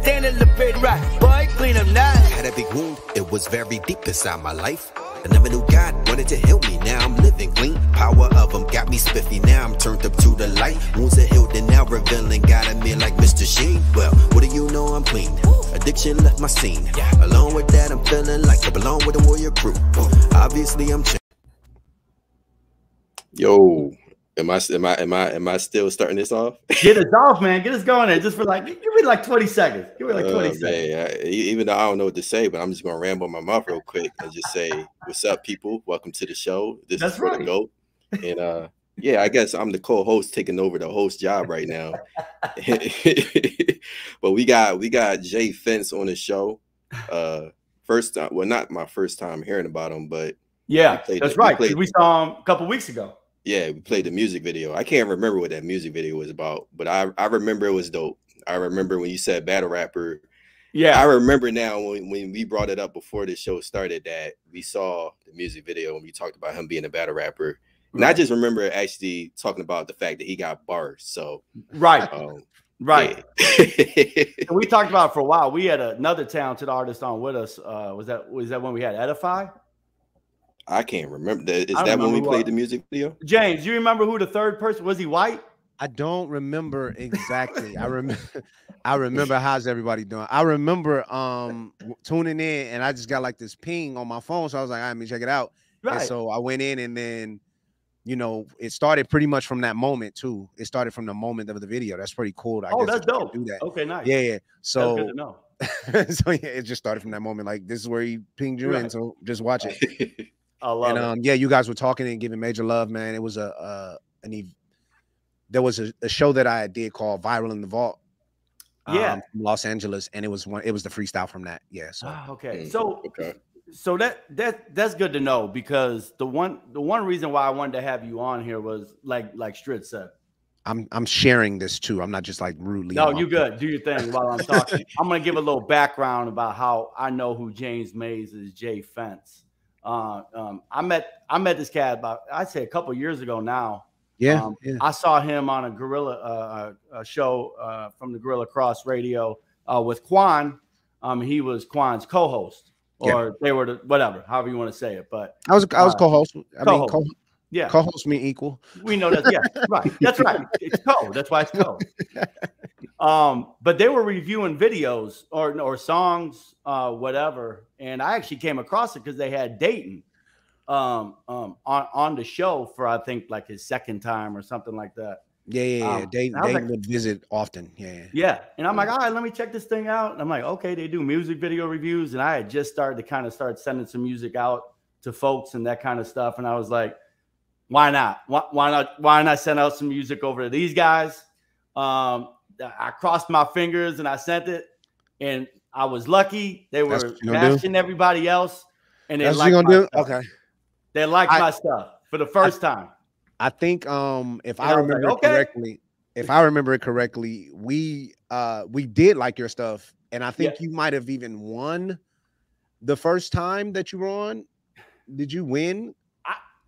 stand in the bed right. Boy, clean them now. Had a big wound, it was very deep inside my life. I never knew God wanted to heal me, now I'm living clean. Power of him got me spiffy, now I'm turned up to the light. Wounds are healed and now revealing God in me like Mr. Sheen. Well, what do you know, I'm clean. Addiction left my scene. Along with that, I'm feeling like I belong with a warrior crew. Obviously, I'm changed. Yo, am I still starting this off? Get us off, man. Get us going there just for like, give me like 20 seconds. Give me like 20 seconds. Even though I don't know what to say, but I'm just gonna ramble my mouth real quick and just say, "What's up, people? Welcome to the show. This is for the GOAT." And yeah, I guess I'm the co-host taking over the host job right now. But we got Jay Fence on the show. First time, well, not my first time hearing about him, but yeah, that's right. We saw him a couple weeks ago. Yeah, we played the music video. I can't remember what that music video was about, but I remember it was dope. I remember when you said battle rapper. Yeah, I remember now when we brought it up before the show started that we saw the music video and we talked about him being a battle rapper. And I just remember actually talking about the fact that he got bars. So right. Yeah. We talked about it for a while. We had another talented artist on with us. Was that when we had Edify? I can't remember. Is that when we played the music video? James, you remember who the third person was? He white? I don't remember exactly. I remember how's everybody doing. I remember tuning in and I just got like this ping on my phone. So I was like, all right, let me check it out. Right. And so I went in and then, you know, it started pretty much from that moment too. It started from the moment of the video. That's pretty cool. I guess that's dope. Do that. Okay, nice. Yeah. So that's good to know. So yeah, it just started from that moment. Like this is where he pinged you in. So just watch it. I love it. Yeah, you guys were talking and giving major love, man. It was there was a show that I did called Viral in the Vault. From Los Angeles, and it was the freestyle from that. Yeah. So okay. So that's good to know, because the one reason why I wanted to have you on here was like Stritz said. I'm sharing this too. I'm not just like rudely. No, you good. Do your thing while I'm talking. I'm gonna give a little background about how I know who James Mays is. Jay Fence. I met this cat about, I'd say, a couple years ago now. Yeah, I saw him on a Gorilla show from the Gorilla Cross Radio with Quan. He was Quan's co-host, or they were whatever, however you want to say it. But I was co-host. Co-host mean equal. We know that. Yeah, right. That's right. It's co. That's why it's co. But they were reviewing videos or songs, whatever, and I actually came across it because they had Dayton on the show for, I think, like his second time or something like that. Yeah. Dayton would visit often. Yeah. And I'm like, all right, let me check this thing out. And I'm like, okay, they do music video reviews, and I had just started to start sending some music out to folks and that kind of stuff, and I was like, why not? Why not send out some music over to these guys? I crossed my fingers and I sent it, and I was lucky. They were bashing everybody else, and they liked my stuff. Okay. They liked my stuff for the first time. I think if I remember it correctly, we did like your stuff, and I think you might have even won the first time that you were on. Did you win?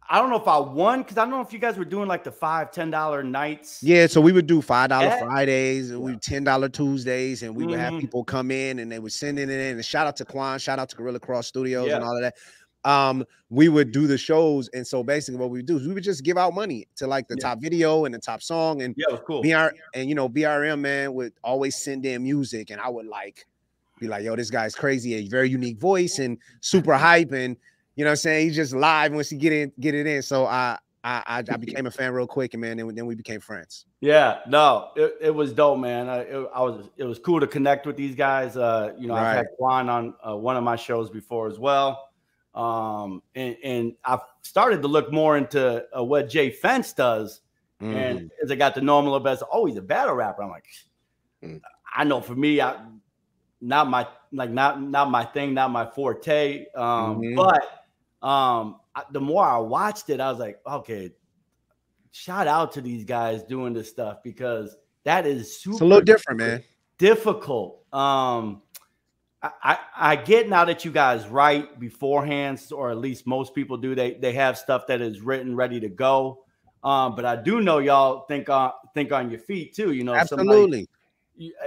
I don't know if I won, because I don't know if you guys were doing like the $5-10 nights. Yeah, so we would do $5 Fridays, and we $10 Tuesdays, and we would have people come in and they would send it in. And shout out to Quan, shout out to Gorilla Cross Studios and all of that. We would do the shows, and so basically what we would do is we would just give out money to like the top video and the top song, and it was cool. BRM man would always send in music, and I would be like, yo, this guy's crazy, a very unique voice and super hype, and you know what I'm saying? He's just live once you get it in. So I became a fan real quick, and man, then we became friends. Yeah, no, it was dope, man. It was cool to connect with these guys. I've had Quan on one of my shows before as well. And I've started to look more into what Jay Fence does. And as I got to know him a little bit, oh, he's a battle rapper. I'm like, I know for me, not my thing, not my forte. But the more I watched it, I was like, okay, shout out to these guys doing this stuff, because that is super. It's a little different, man. Difficult. I get now that you guys write beforehand, or at least most people do. They have stuff that is written, ready to go. But I do know y'all think on your feet too. You know, absolutely.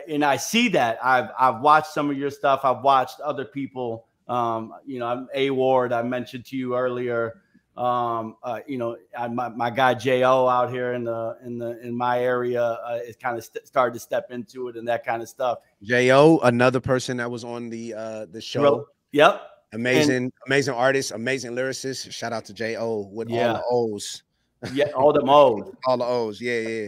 and I see that. I've watched some of your stuff. I've watched other people. You know, I'm A Ward. I mentioned to you earlier. You know, my guy Jo out here in my area is kind of started to step into it and that kind of stuff. Jo, another person that was on the show. Yep. Amazing artist, amazing lyricist. Shout out to Jo with all the O's. Yeah, all the O's. All the O's. Yeah.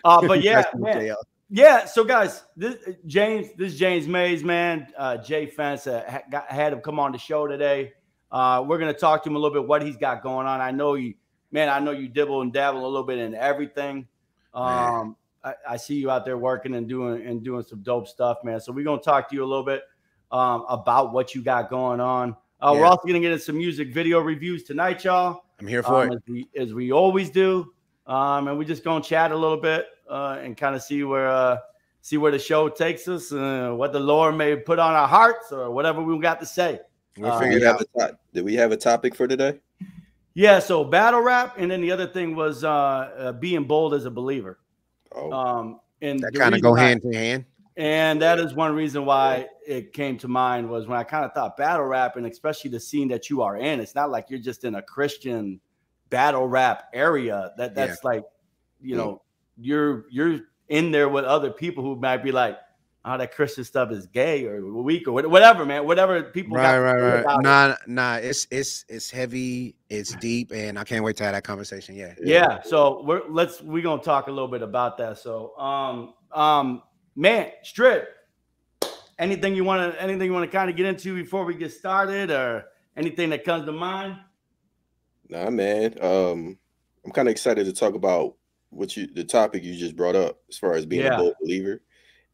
But yeah, man. Yeah. So guys, this is James Mays, man. Jay Fence had him come on the show today. We're gonna talk to him a little bit what he's got going on. I know you dibble and dabble a little bit in everything. I see you out there working and doing some dope stuff, man. So we're gonna talk to you a little bit about what you got going on. We're also gonna get into some music video reviews tonight, y'all. I'm here for it, as we always do. And we're just gonna chat a little bit and kind of see where the show takes us, what the Lord may put on our hearts, or whatever we got to say. We'll figure it out. Did we have a topic for today? Yeah, so battle rap, and then the other thing was being bold as a believer. And that kind of go hand in hand. And that is one reason why it came to mind, was when I kind of thought battle rap, and especially the scene that you are in. It's not like you're just in a Christian battle rap area. That's like, you know, you're in there with other people who might be like, oh, that Christian stuff is gay or weak or whatever, man. Whatever people. Right. Nah. It's heavy. It's deep, and I can't wait to have that conversation. Yeah. So we're gonna talk a little bit about that. So, man, Strip. Anything you want to kind of get into before we get started, or anything that comes to mind? Nah, man. I'm kind of excited to talk about the topic you just brought up, as far as being a bold believer.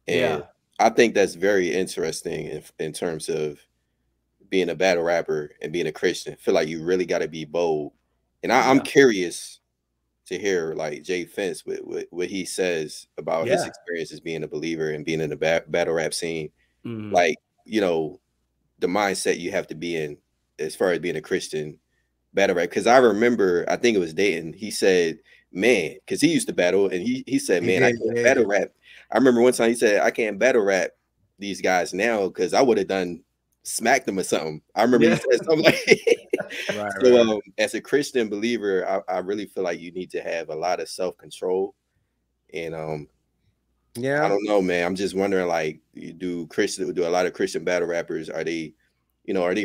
And I think that's very interesting in terms of being a battle rapper and being a Christian. I feel like you really got to be bold. And I'm curious to hear like Jay Fence with what he says about his experience as being a believer and being in the battle rap scene. Like, you know, the mindset you have to be in as far as being a Christian battle rap. Because I remember, I think it was Dayton, he said, man, because he used to battle, and he said, man, I can't battle rap. I remember one time he said, I can't battle rap these guys now because I would have smacked them or something. I remember he said something like as a Christian believer, I really feel like you need to have a lot of self-control. And I don't know, man. I'm just wondering, like, do a lot of Christian battle rappers, are they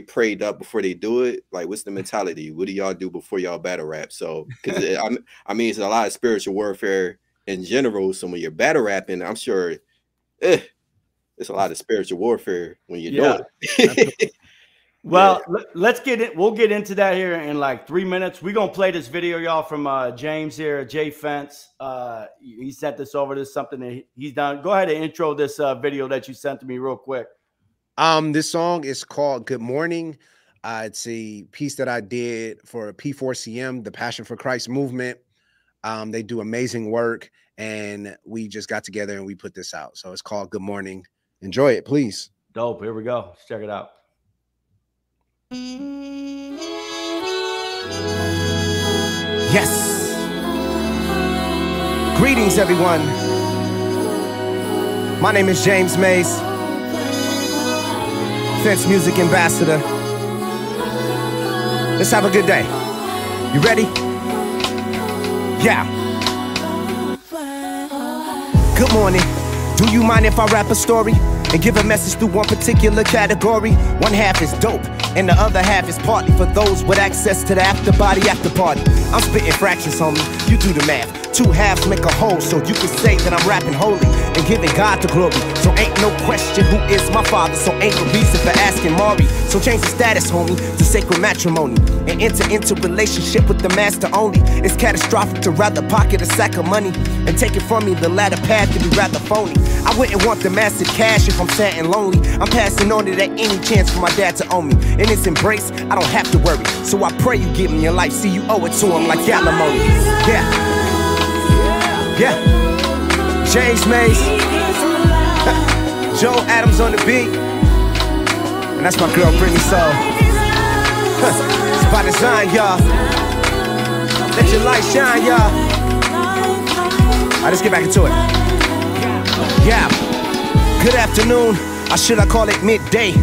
prayed up before they do it? Like, what's the mentality? What do y'all do before y'all battle rap? So, because I mean, it's a lot of spiritual warfare in general. So when you're battle rapping, I'm sure it's a lot of spiritual warfare when you're doing it. Well, let's get it. We'll get into that here in like 3 minutes. We're going to play this video, y'all, from James here, Jay Fence. He sent this over. This is something that he's done. Go ahead and intro this video that you sent to me real quick. This song is called Good Morning. It's a piece that I did for P4CM, the Passion for Christ movement. They do amazing work, and we just got together and we put this out. So it's called Good Morning. Enjoy it, please. Dope. Here we go. Let's check it out. Yes. Greetings, everyone. My name is James Mays, Fence Music Ambassador. Let's have a good day. You ready? Yeah. Good morning. Do you mind if I rap a story and give a message through one particular category? One half is dope, and the other half is partly for those with access to the after party. I'm spitting fractions, homie. You do the math. Two halves make a whole, so you can say that I'm rapping holy and giving God the glory. So ain't no question who is my father, so ain't no reason for asking Maury. So change the status, homie, to sacred matrimony and enter into relationship with the master only. It's catastrophic to rather pocket a sack of money and take it from me. The latter path can be rather phony. I wouldn't want the massive cash if I'm sad and lonely. I'm passing on it at any chance for my dad to own me. In his embrace, I don't have to worry. So I pray you give me your life, see you owe it to him like alimony. Yeah, James Mays, Joe Adams on the beat, and that's my girl Brittany Soul. It's by design, y'all. Let your light shine, y'all. Alright, let's get back into it. Yeah. Good afternoon, or should I call it midday?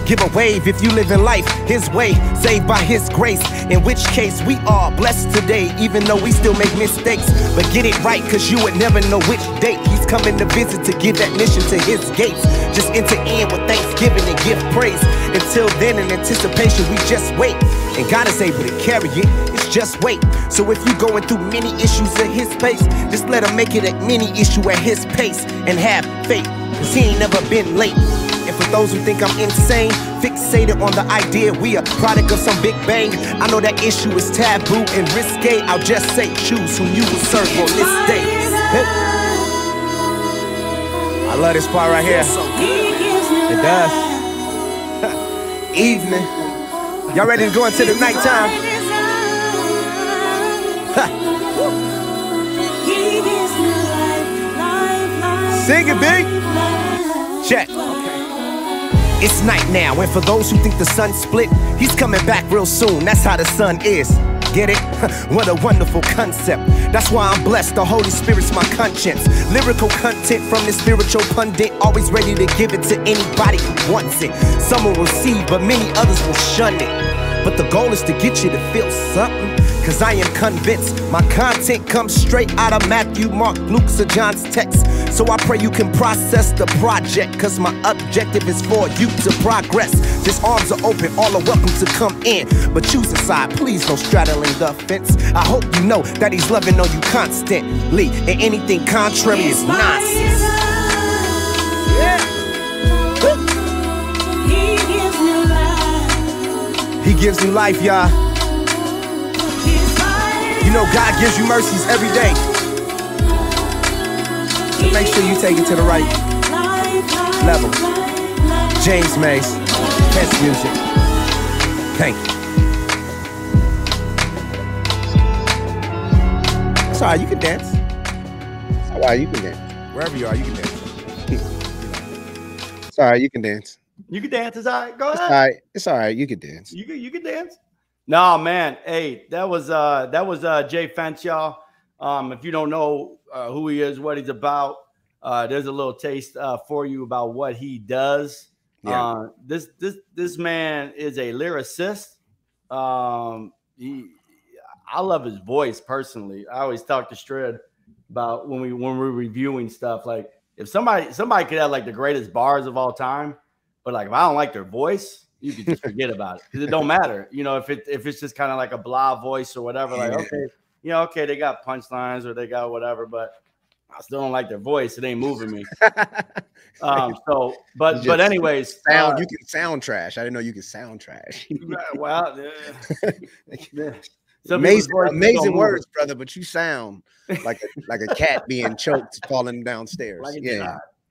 Give a wave if you live in life his way, saved by his grace, in which case we are blessed today, even though we still make mistakes. But get it right, cause you would never know which date he's coming to visit to give admission to his gates. Just enter in with thanksgiving and give praise. Until then, in anticipation, we just wait, and God is able to carry it. It's just wait. So if you going through many issues at his pace, just let him make it a mini issue at his pace, and have faith, cause he ain't never been late. And for those who think I'm insane, fixated on the idea we a product of some big bang, I know that issue is taboo and risque. I'll just say choose who you will serve on this day. Hey. I love this part right here. It does. Evening. Y'all ready to go into the nighttime? Sing it, big. Check. It's night now, and for those who think the sun split, he's coming back real soon. That's how the sun is. Get it? What a wonderful concept. That's why I'm blessed. The Holy Spirit's my conscience. Lyrical content from the spiritual pundit, always ready to give it to anybody who wants it. Some will receive, but many others will shun it. But the goal is to get you to feel something, cause I am convinced my content comes straight out of Matthew, Mark, Luke's, or John's text. So I pray you can process the project, cause my objective is for you to progress. Just arms are open, all are welcome to come in, but choose a side, please, no straddling the fence. I hope you know that he's loving on you constantly, and anything contrary is nonsense. Yeah. He gives you life, y'all. You know God gives you mercies every day. So make sure you take it to the right level. James Mays, Pence Music. Thank you. It's alright, you can dance. It's alright, you can dance. Wherever you are, you can dance. It's alright, you can dance. You can dance, it's all right. Go ahead. It's all right. You can dance. You can dance. No, man. Hey, that was Jay Fence, y'all. If you don't know who he is, what he's about, there's a little taste for you about what he does. Yeah. This man is a lyricist. I love his voice personally. I always talk to Strid about when we're reviewing stuff. Like if somebody could have like the greatest bars of all time, but like if I don't like their voice, you can just forget about it because it don't matter. You know, if it's just kind of like a blah voice or whatever, like okay, you know, okay, they got punchlines or they got whatever, but I still don't like their voice. It ain't moving me. But anyways, you can sound trash. I didn't know you could sound trash. Well, yeah. Amazing words, brother, but you sound like a cat being choked falling downstairs. Like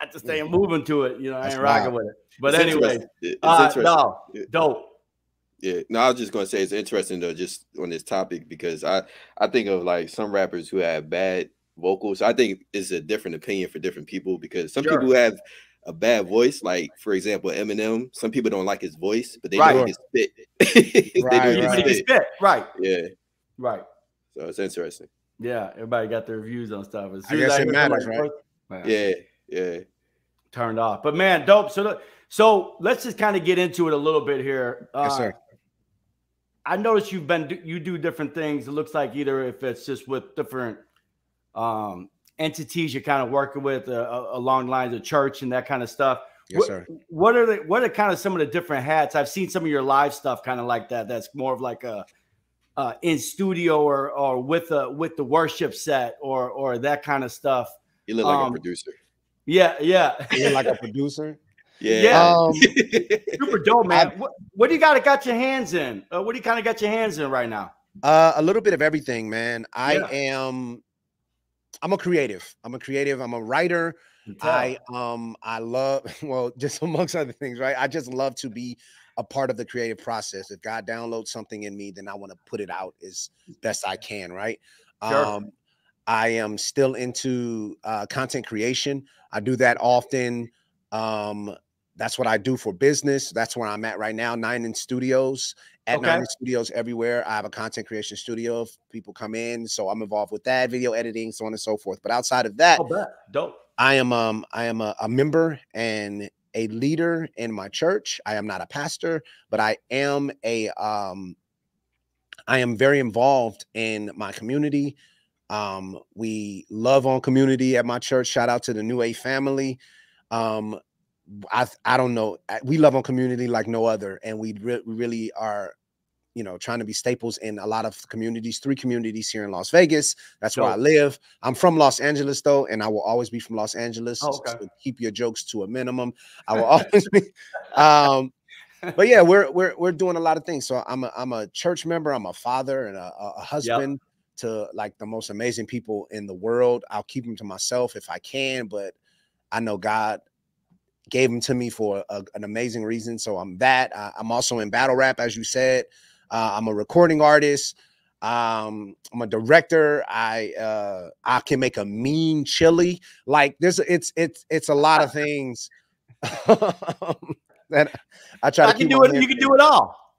I just ain't moving to it. You know, I ain't rocking with it. But anyway, no, dope. Yeah, no, I was just gonna say it's interesting though, just on this topic, because I think of like some rappers who have bad vocals. I think it's a different opinion for different people, because some people have a bad voice. Like for example, Eminem. Some people don't like his voice, but they know he can spit. He can spit. Right. Yeah. Right. So it's interesting. Yeah, everybody got their views on stuff. I guess it matters, right? Yeah. Turned off, but man, dope. So let's just kind of get into it a little bit here. Yes, sir. I noticed you do different things. It looks like either if it's just with different entities you're kind of working with along the lines of church and that kind of stuff. Yes, sir. What are kind of some of the different hats? I've seen some of your live stuff kind of like that. That's more of like a in studio or with the worship set or that kind of stuff. You look like a producer. Yeah. You look like a producer. Yeah. Super dope, man. What do you got your hands in? What do you kind of got your hands in right now? A little bit of everything, man. I'm a creative. I'm a writer. I love, well, just amongst other things, right? I just love to be a part of the creative process. If God downloads something in me, then I want to put it out as best I can, right? Sure. I am still into content creation. I do that often. That's what I do for business. That's where I'm at right now. 9 Studios. At 9 Studios everywhere. I have a content creation studio. If people come in, so I'm involved with that, video editing, so on and so forth. But outside of that, dope. I am a member and a leader in my church. I am not a pastor, but I am very involved in my community. We love on community at my church. Shout out to the New Age family. I don't know. We love on community like no other, and we really are, you know, trying to be staples in a lot of communities. 3 communities here in Las Vegas. That's where I live. I'm from Los Angeles though, and I will always be from Los Angeles. So keep your jokes to a minimum. I will always be. But yeah, we're doing a lot of things. So I'm a church member. I'm a father and a husband to like the most amazing people in the world. I'll keep them to myself if I can, but I know God gave them to me for an amazing reason. So I'm that. I'm also in battle rap, as you said. I'm a recording artist. I'm a director. I can make a mean chili. Like it's a lot of things that I try to keep do it. You can do it all.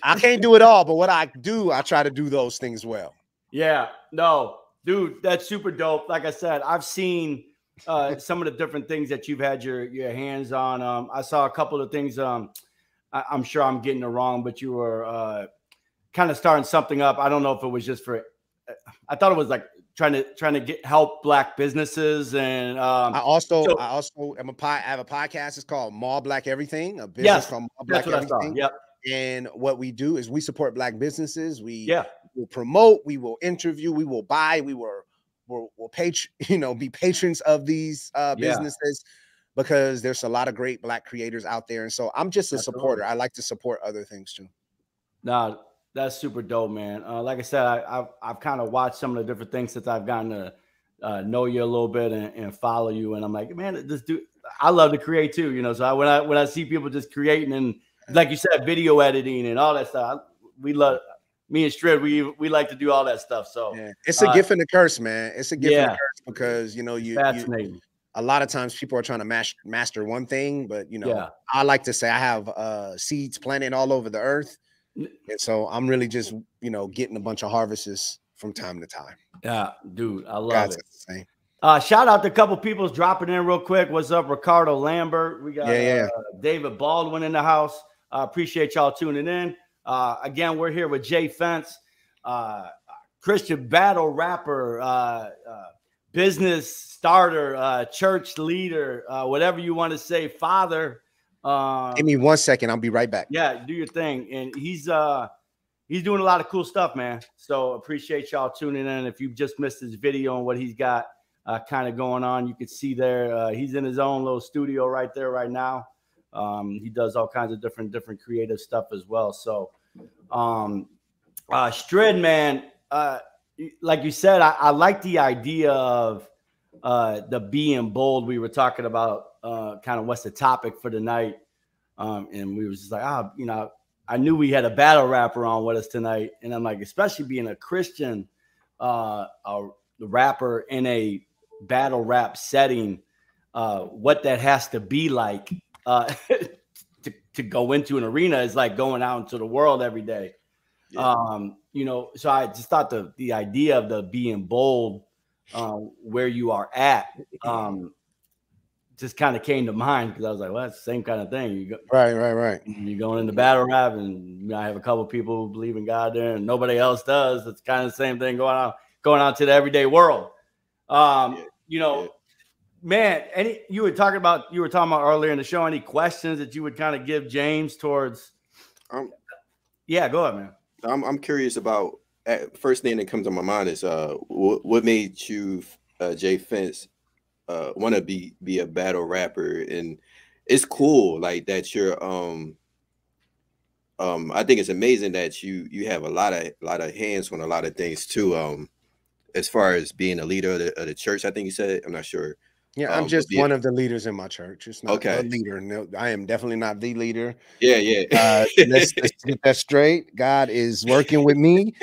I can't do it all, but what I do, I try to do those things well. Yeah, no, dude, that's super dope. Like I said, I've seen some of the different things that you've had your hands on. I saw a couple of things. I'm sure I'm getting it wrong, but you were kind of starting something up. I don't know if it was just for. I thought it was like trying to help Black businesses, and I also am I have a podcast. It's called Mall Black Everything. A business called Mall Black Everything. Yep. And what we do is we support Black businesses. We will promote. We will interview. We will buy. We'll be patrons of these businesses, because there's a lot of great Black creators out there. And so I'm just a supporter. I like to support other things too. No, that's super dope, man. Like I said, I've kind of watched some of the different things since I've gotten to know you a little bit and follow you. And I'm like, man, this dude, I love to create too, you know. So when I see people just creating and, like you said, video editing and all that stuff, we love. Me and Strid, we like to do all that stuff. So it's a gift and a curse, man. It's a gift and a curse, because you know fascinating. A lot of times people are trying to master one thing, but you know, I like to say I have seeds planted all over the earth, and so I'm really just, you know, getting a bunch of harvests from time to time. Yeah, dude, I love it. Shout out to a couple people dropping in real quick. What's up, Ricardo Lambert? We got David Baldwin in the house. Appreciate y'all tuning in. Again, we're here with Jay Fence, Christian battle rapper, business starter, church leader, whatever you want to say, father. Give me 1 second. I'll be right back. Yeah, do your thing. And he's doing a lot of cool stuff, man. So appreciate y'all tuning in. If you've just missed his video and what he's got kind of going on, you can see there. He's in his own little studio right there right now. He does all kinds of different creative stuff as well. So, Strid, man, like you said, I like the idea of the being bold. We were talking about kind of what's the topic for the night, and we was just like, you know, I knew we had a battle rapper on with us tonight, and I'm like, especially being a Christian rapper in a battle rap setting, what that has to be like. To go into an arena is like going out into the world every day. You know, so I just thought the idea of the being bold where you are at just kind of came to mind, because I was like, well, that's the same kind of thing. You go, right. You're going into battle rap, and I have a couple of people who believe in God there, and nobody else does. It's kind of the same thing going out to the everyday world. You know. Man, you were talking about earlier in the show, any questions that you would kind of give James towards? Yeah, go ahead, man. I'm curious about, first thing that comes to my mind is what made you, Jay Fence, want to be a battle rapper? And it's cool like that you're I think it's amazing that you have a lot of hands on a lot of things too, as far as being a leader of the church. I think you said, I'm not sure. Yeah, I'm just one of the leaders in my church. It's not a leader. No, I am definitely not the leader. Yeah. Let's get that straight. God is working with me,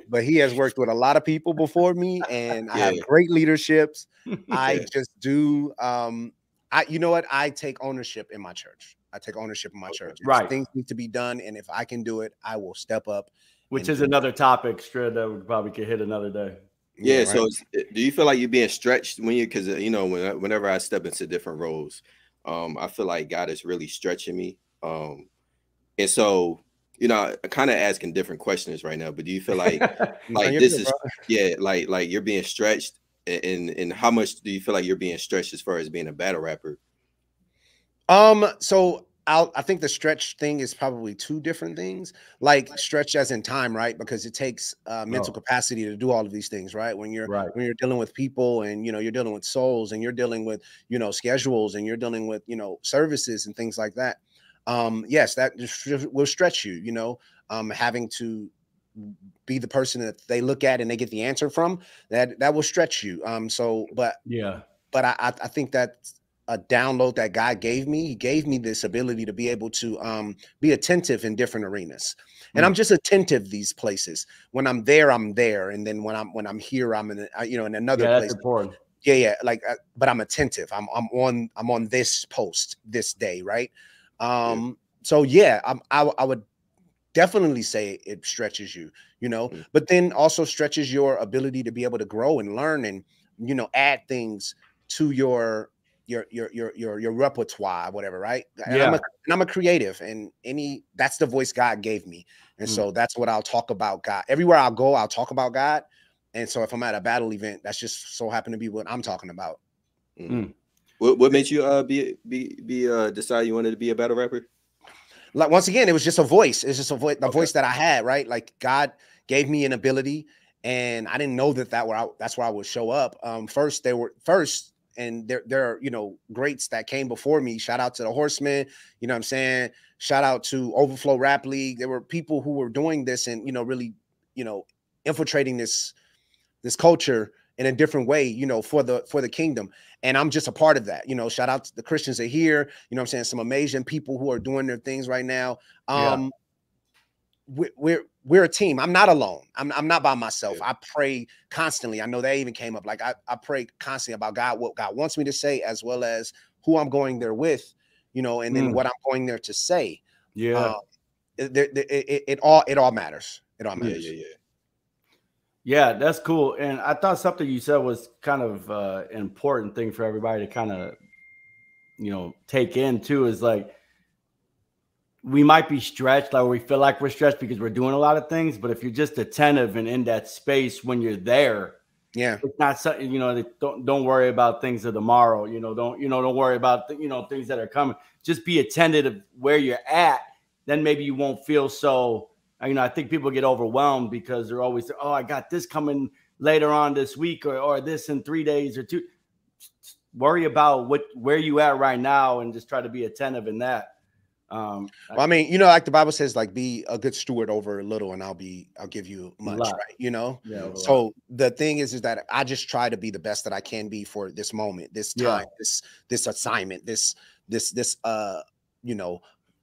but he has worked with a lot of people before me, and I have great leaderships. I just do. You know what? I take ownership in my church. Right. Things need to be done, and if I can do it, I will step up. Which is another topic, Strid, that we probably could hit another day. Yeah. Right? So do you feel like you're being stretched when you, because you know, whenever I step into different roles, I feel like God is really stretching me. And so, you know, I'm kind of asking different questions right now, but do you feel like this is like you're being stretched, and how much do you feel like you're being stretched as far as being a battle rapper? So I think the stretch thing is probably two different things. Like stretch as in time, right? Because it takes mental capacity to do all of these things, right? When you're dealing with people, and you know, you're dealing with souls, and you're dealing with, you know, schedules, and you're dealing with, you know, services and things like that. Yes, that just will stretch you, you know, having to be the person that they look at and they get the answer from, that will stretch you. But I think that's a download that God gave me. He gave me this ability to be able to be attentive in different arenas. And I'm just attentive these places. When I'm there, I'm there. And then when I'm here, I'm in, you know, in another place. That's important. Yeah. Like, but I'm attentive. I'm on this post this day. Right. So yeah, I would definitely say it stretches you, you know, but then also stretches your ability to be able to grow and learn and, you know, add things to your repertoire, whatever, right? And I'm a creative, and that's the voice God gave me. And so that's what I'll talk about God. Everywhere I'll go, I'll talk about God. And so if I'm at a battle event, that's just so happen to be what I'm talking about. What made you decide you wanted to be a battle rapper? Like, once again, it was just a voice. It's just a voice that I had, right? Like, God gave me an ability, and I didn't know that's where I would show up. And there are, you know, greats that came before me. Shout out to the Horsemen, you know what I'm saying? Shout out to Overflow Rap League. There were people who were doing this and, you know, really, you know, infiltrating this culture in a different way, you know, for the kingdom. And I'm just a part of that. You know, shout out to the Christians are here, you know what I'm saying? Some amazing people who are doing their things right now. We're a team. I'm not alone. I'm not by myself. I pray constantly. I know that even came up. Like I pray constantly about God, what God wants me to say, as well as who I'm going there with, you know, and then what I'm going there to say. It all matters. It all matters. Yeah, that's cool. And I thought something you said was kind of an important thing for everybody to kind of, you know, take in too, is like, we might be stretched, like we feel like we're stretched because we're doing a lot of things. But if you're just attentive and in that space when you're there, it's not something, you know, don't worry about things of tomorrow. Don't worry about, things that are coming. Just be attentive where you're at. Then maybe you won't feel so, I think people get overwhelmed because they're always, oh, I got this coming later on this week or this in 3 days or 2. Worry about where you at right now and just try to be attentive in that. Well, I mean, you know, like the Bible says, like, be a good steward over little and I'll give you much, right? You know? Yeah, so the thing is that I just try to be the best that I can be for this moment, this time, this assignment, this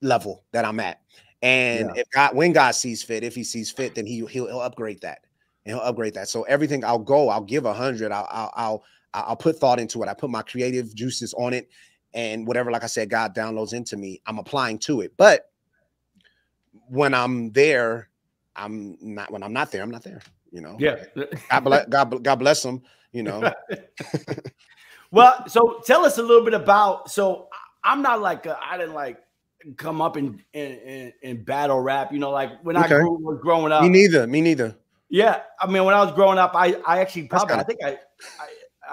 level that I'm at. And when God sees fit, if he sees fit, then he'll upgrade that, and he'll upgrade that. So everything I'll give 100, I'll put thought into it. I put my creative juices on it. And whatever, like I said, God downloads into me, I'm applying to it. But when I'm there, I'm not. When I'm not there, I'm not there. You know. Yeah. God bless them. You know. Well, so tell us a little bit about. So I'm not like I didn't like come up in battle rap. You know, like when I was growing up. Me neither. Yeah, I mean, when I was growing up, I actually probably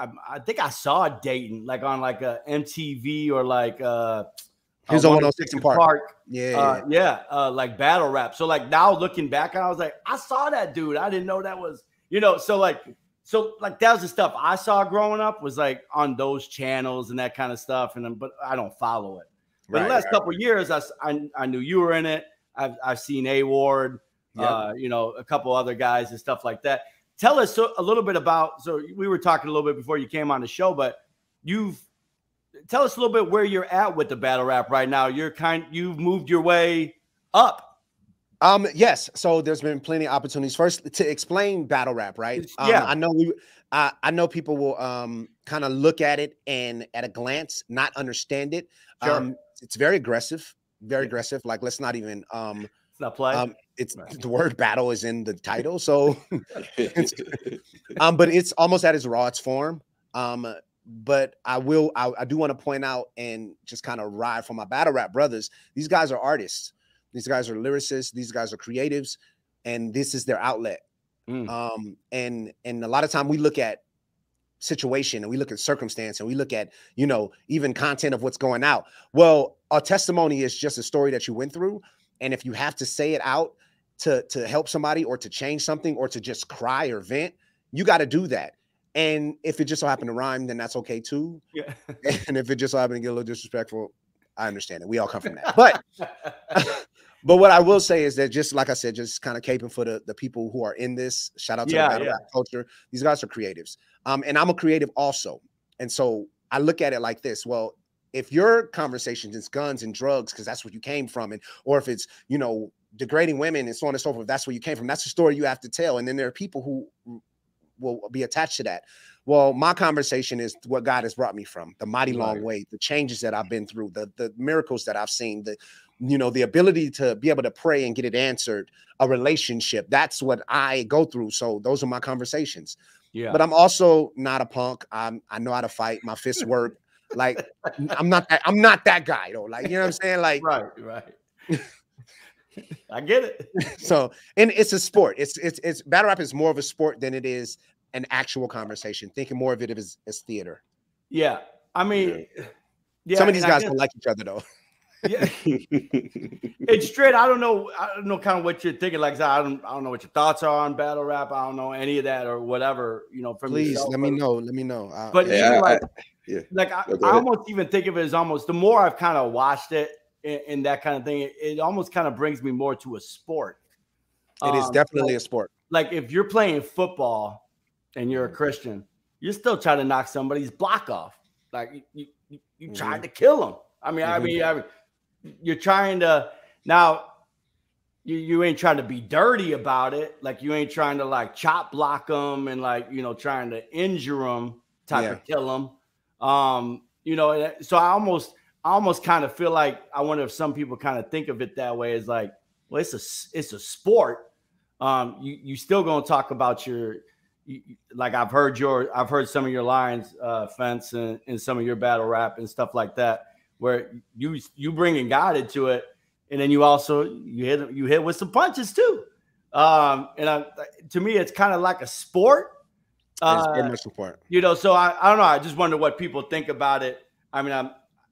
I think I saw Dayton like on like a MTV or like here's a 106 in Park. Like battle rap. So like now looking back, I was like, I saw that dude. I didn't know that was, so that was the stuff I saw growing up, was like on those channels and that kind of stuff. But I don't follow it. But the last couple of years, I knew you were in it. I've seen A-Ward, a couple other guys and stuff like that. Tell us a little bit about, so we were talking a little bit before you came on the show, but tell us a little bit where you're at with the battle rap right now. You've moved your way up. Yes. So there's been plenty of opportunities. First, to explain battle rap, right? I know people will kind of look at it and at a glance not understand it. Sure. It's very aggressive, very aggressive. Like, let's not even It's not play. It's the word battle is in the title, so but it's almost at its rawest form. But I do want to point out and just kind of ride for my battle rap brothers. These guys are artists. These guys are lyricists. These guys are creatives, and this is their outlet. And a lot of time we look at situation and we look at circumstance and we look at, you know, even content of what's going out. Well, a testimony is just a story that you went through. And if you have to say it out to help somebody or to change something or to just cry or vent, you got to do that. And if it just so happened to rhyme, then that's okay too. Yeah. And if it just so happened to get a little disrespectful, I understand it. We all come from that. But but what I will say is that, just like I said, just kind of caping for the people who are in this. Shout out to the battle rap culture. These guys are creatives. And I'm a creative also. And so I look at it like this. Well, if your conversation is guns and drugs, because that's where you came from, and or if it's, you know, degrading women and so on and so forth, that's where you came from. That's the story you have to tell. And then there are people who will be attached to that. Well, my conversation is what God has brought me from, the mighty long way, the changes that I've been through, the miracles that I've seen, the ability to be able to pray and get it answered, a relationship. That's what I go through. So those are my conversations. Yeah. But I'm also not a punk. I know how to fight. My fists work. Like I'm not that guy though. Like, you know what I'm saying? Like, right. I get it. So, and it's a sport. It's battle rap is more of a sport than it is an actual conversation. Thinking more of it as theater. Yeah. I mean, some of these guys don't like each other though. Yeah. It's straight. I don't know kind of what you're thinking. Like I don't know what your thoughts are on battle rap. I don't know any of that or whatever, you know, from please yourself, let me know. But I almost even think of it as almost, the more I've kind of watched it and that kind of thing, it almost kind of brings me more to a sport. It is definitely a sport. Like if you're playing football and you're a Christian, you're still trying to knock somebody's block off. Like you tried to kill them. I mean, you're trying to, now you ain't trying to be dirty about it. Like you ain't trying to like chop block them and like, you know, trying to injure them, type of kill them. You know, so I almost kind of feel like, I wonder if some people kind of think of it that way, as like, well, it's a sport. You still gonna talk about like I've heard some of your lines, Fence, and some of your battle rap and stuff like that, where you bringing God into it, and then you also you hit with some punches too. To me, it's kind of like a sport. It's very much support. You know, so I don't know. I just wonder what people think about it. I mean,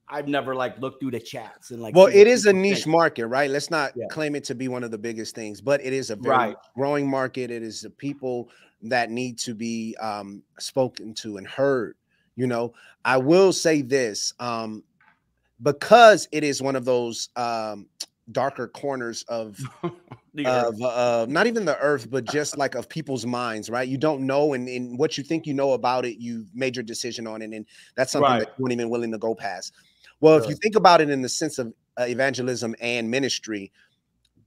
I've never like looked through the chats and like. Well, it is a niche market, right? Let's not claim it to be one of the biggest things, but it is a very growing market. It is the people that need to be spoken to and heard. You know, I will say this, because it is one of those darker corners of not even the earth, but just like of people's minds, right? You don't know, and what you think you know about it, you've made your decision on it, and that's something that you weren't even willing to go past. Well, if you think about it in the sense of evangelism and ministry,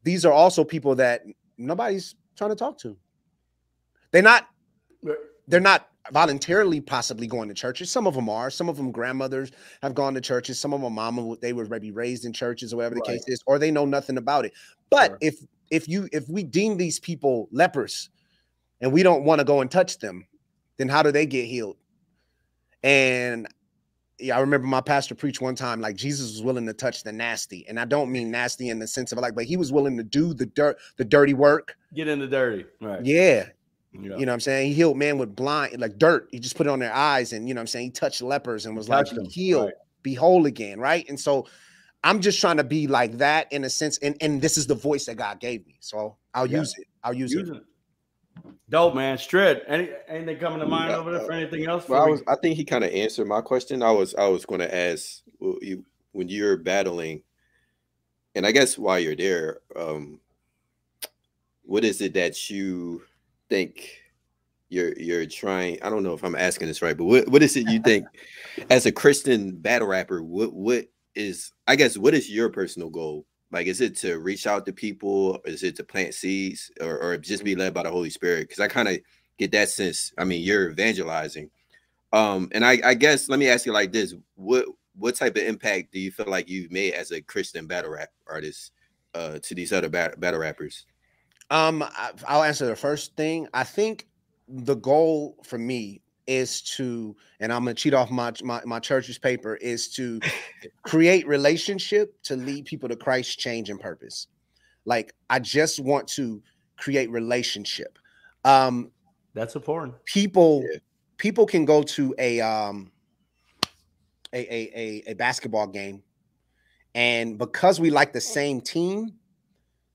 these are also people that nobody's trying to talk to. They're not voluntarily possibly going to churches. Some of them are. Some of them grandmothers have gone to churches. Some of them mama, they were maybe raised in churches or whatever the case is, or they know nothing about it. But if we deem these people lepers and we don't want to go and touch them, then how do they get healed? And I remember my pastor preached one time, like Jesus was willing to touch the nasty. And I don't mean nasty in the sense of like, but he was willing to do the dirty work. Get in the dirty. Right. Yeah. You know what I'm saying? He healed men with blind, like dirt. He just put it on their eyes. And, you know what I'm saying? He touched lepers and was like, be healed, be whole again. Right. And so I'm just trying to be like that in a sense. And this is the voice that God gave me. So I'll use it. I'll use it. Dope, man. Strid, anything coming to mind over there for anything else? Well, I think he kind of answered my question. I was going to ask, when you're battling, and I guess while you're there, what is it that you think you're trying? I don't know if I'm asking this right, but what is it you think as a Christian battle rapper? What is your personal goal? Like, is it to reach out to people? Is it to plant seeds, or just be led by the Holy Spirit? Because I kind of get that sense. I mean, you're evangelizing. And I guess, let me ask you like this. What type of impact do you feel like you've made as a Christian battle rap artist to these other battle rappers? I'll answer the first thing. I think the goal for me is to, and I'm gonna cheat off my church's paper, is to create relationship to lead people to Christ, change, and purpose. Like, I just want to create relationship. That's important. People can go to a basketball game, and because we like the same team,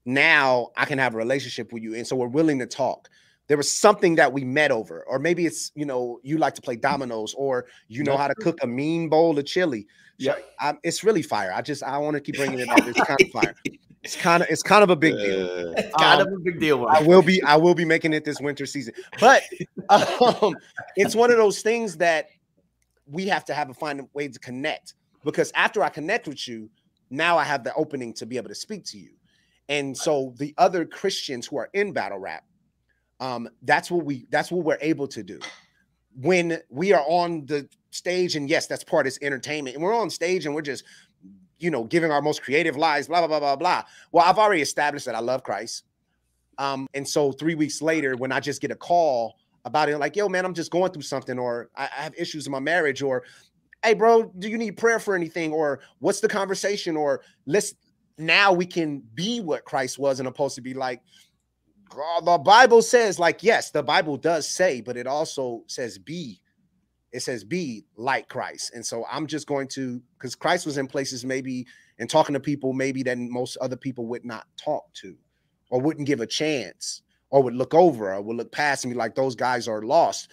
now I can have a relationship with you, and so we're willing to talk. There was something that we met over, or maybe it's, you know, you like to play dominoes, or you know how to cook a mean bowl of chili. Yeah, it's really fire. I want to keep bringing it up. It's kind of fire. It's kind of a big deal. It's kind of a big deal. I will be making it this winter season, but it's one of those things that we have to find a way to connect, because after I connect with you, now I have the opening to be able to speak to you. And so the other Christians who are in battle rap, that's what we're able to do when we are on the stage. And yes, that's part of entertainment. And we're on stage and we're just, you know, giving our most creative lies, blah, blah, blah, blah, blah. Well, I've already established that I love Christ. And so 3 weeks later, when I just get a call about it, like, yo, man, I'm just going through something, or I have issues in my marriage, or, hey, bro, do you need prayer for anything? Or what's the conversation? Or now we can be what Christ was, and opposed to be like, the Bible says, like, yes, the Bible does say, but it also says be. It says be like Christ. And so I'm just going to, because Christ was in places maybe and talking to people maybe that most other people would not talk to, or wouldn't give a chance, or would look over, or would look past me like those guys are lost.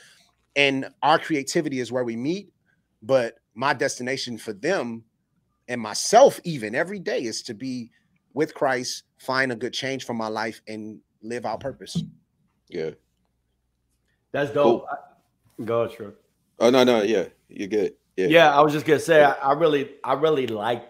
And our creativity is where we meet. But my destination for them and myself, even every day, is to be with Christ, find a good change for my life, and live our purpose. Yeah. That's dope. Cool. Go ahead, Shug. Oh, no, yeah, you're good. Yeah, I was just gonna say, I really like.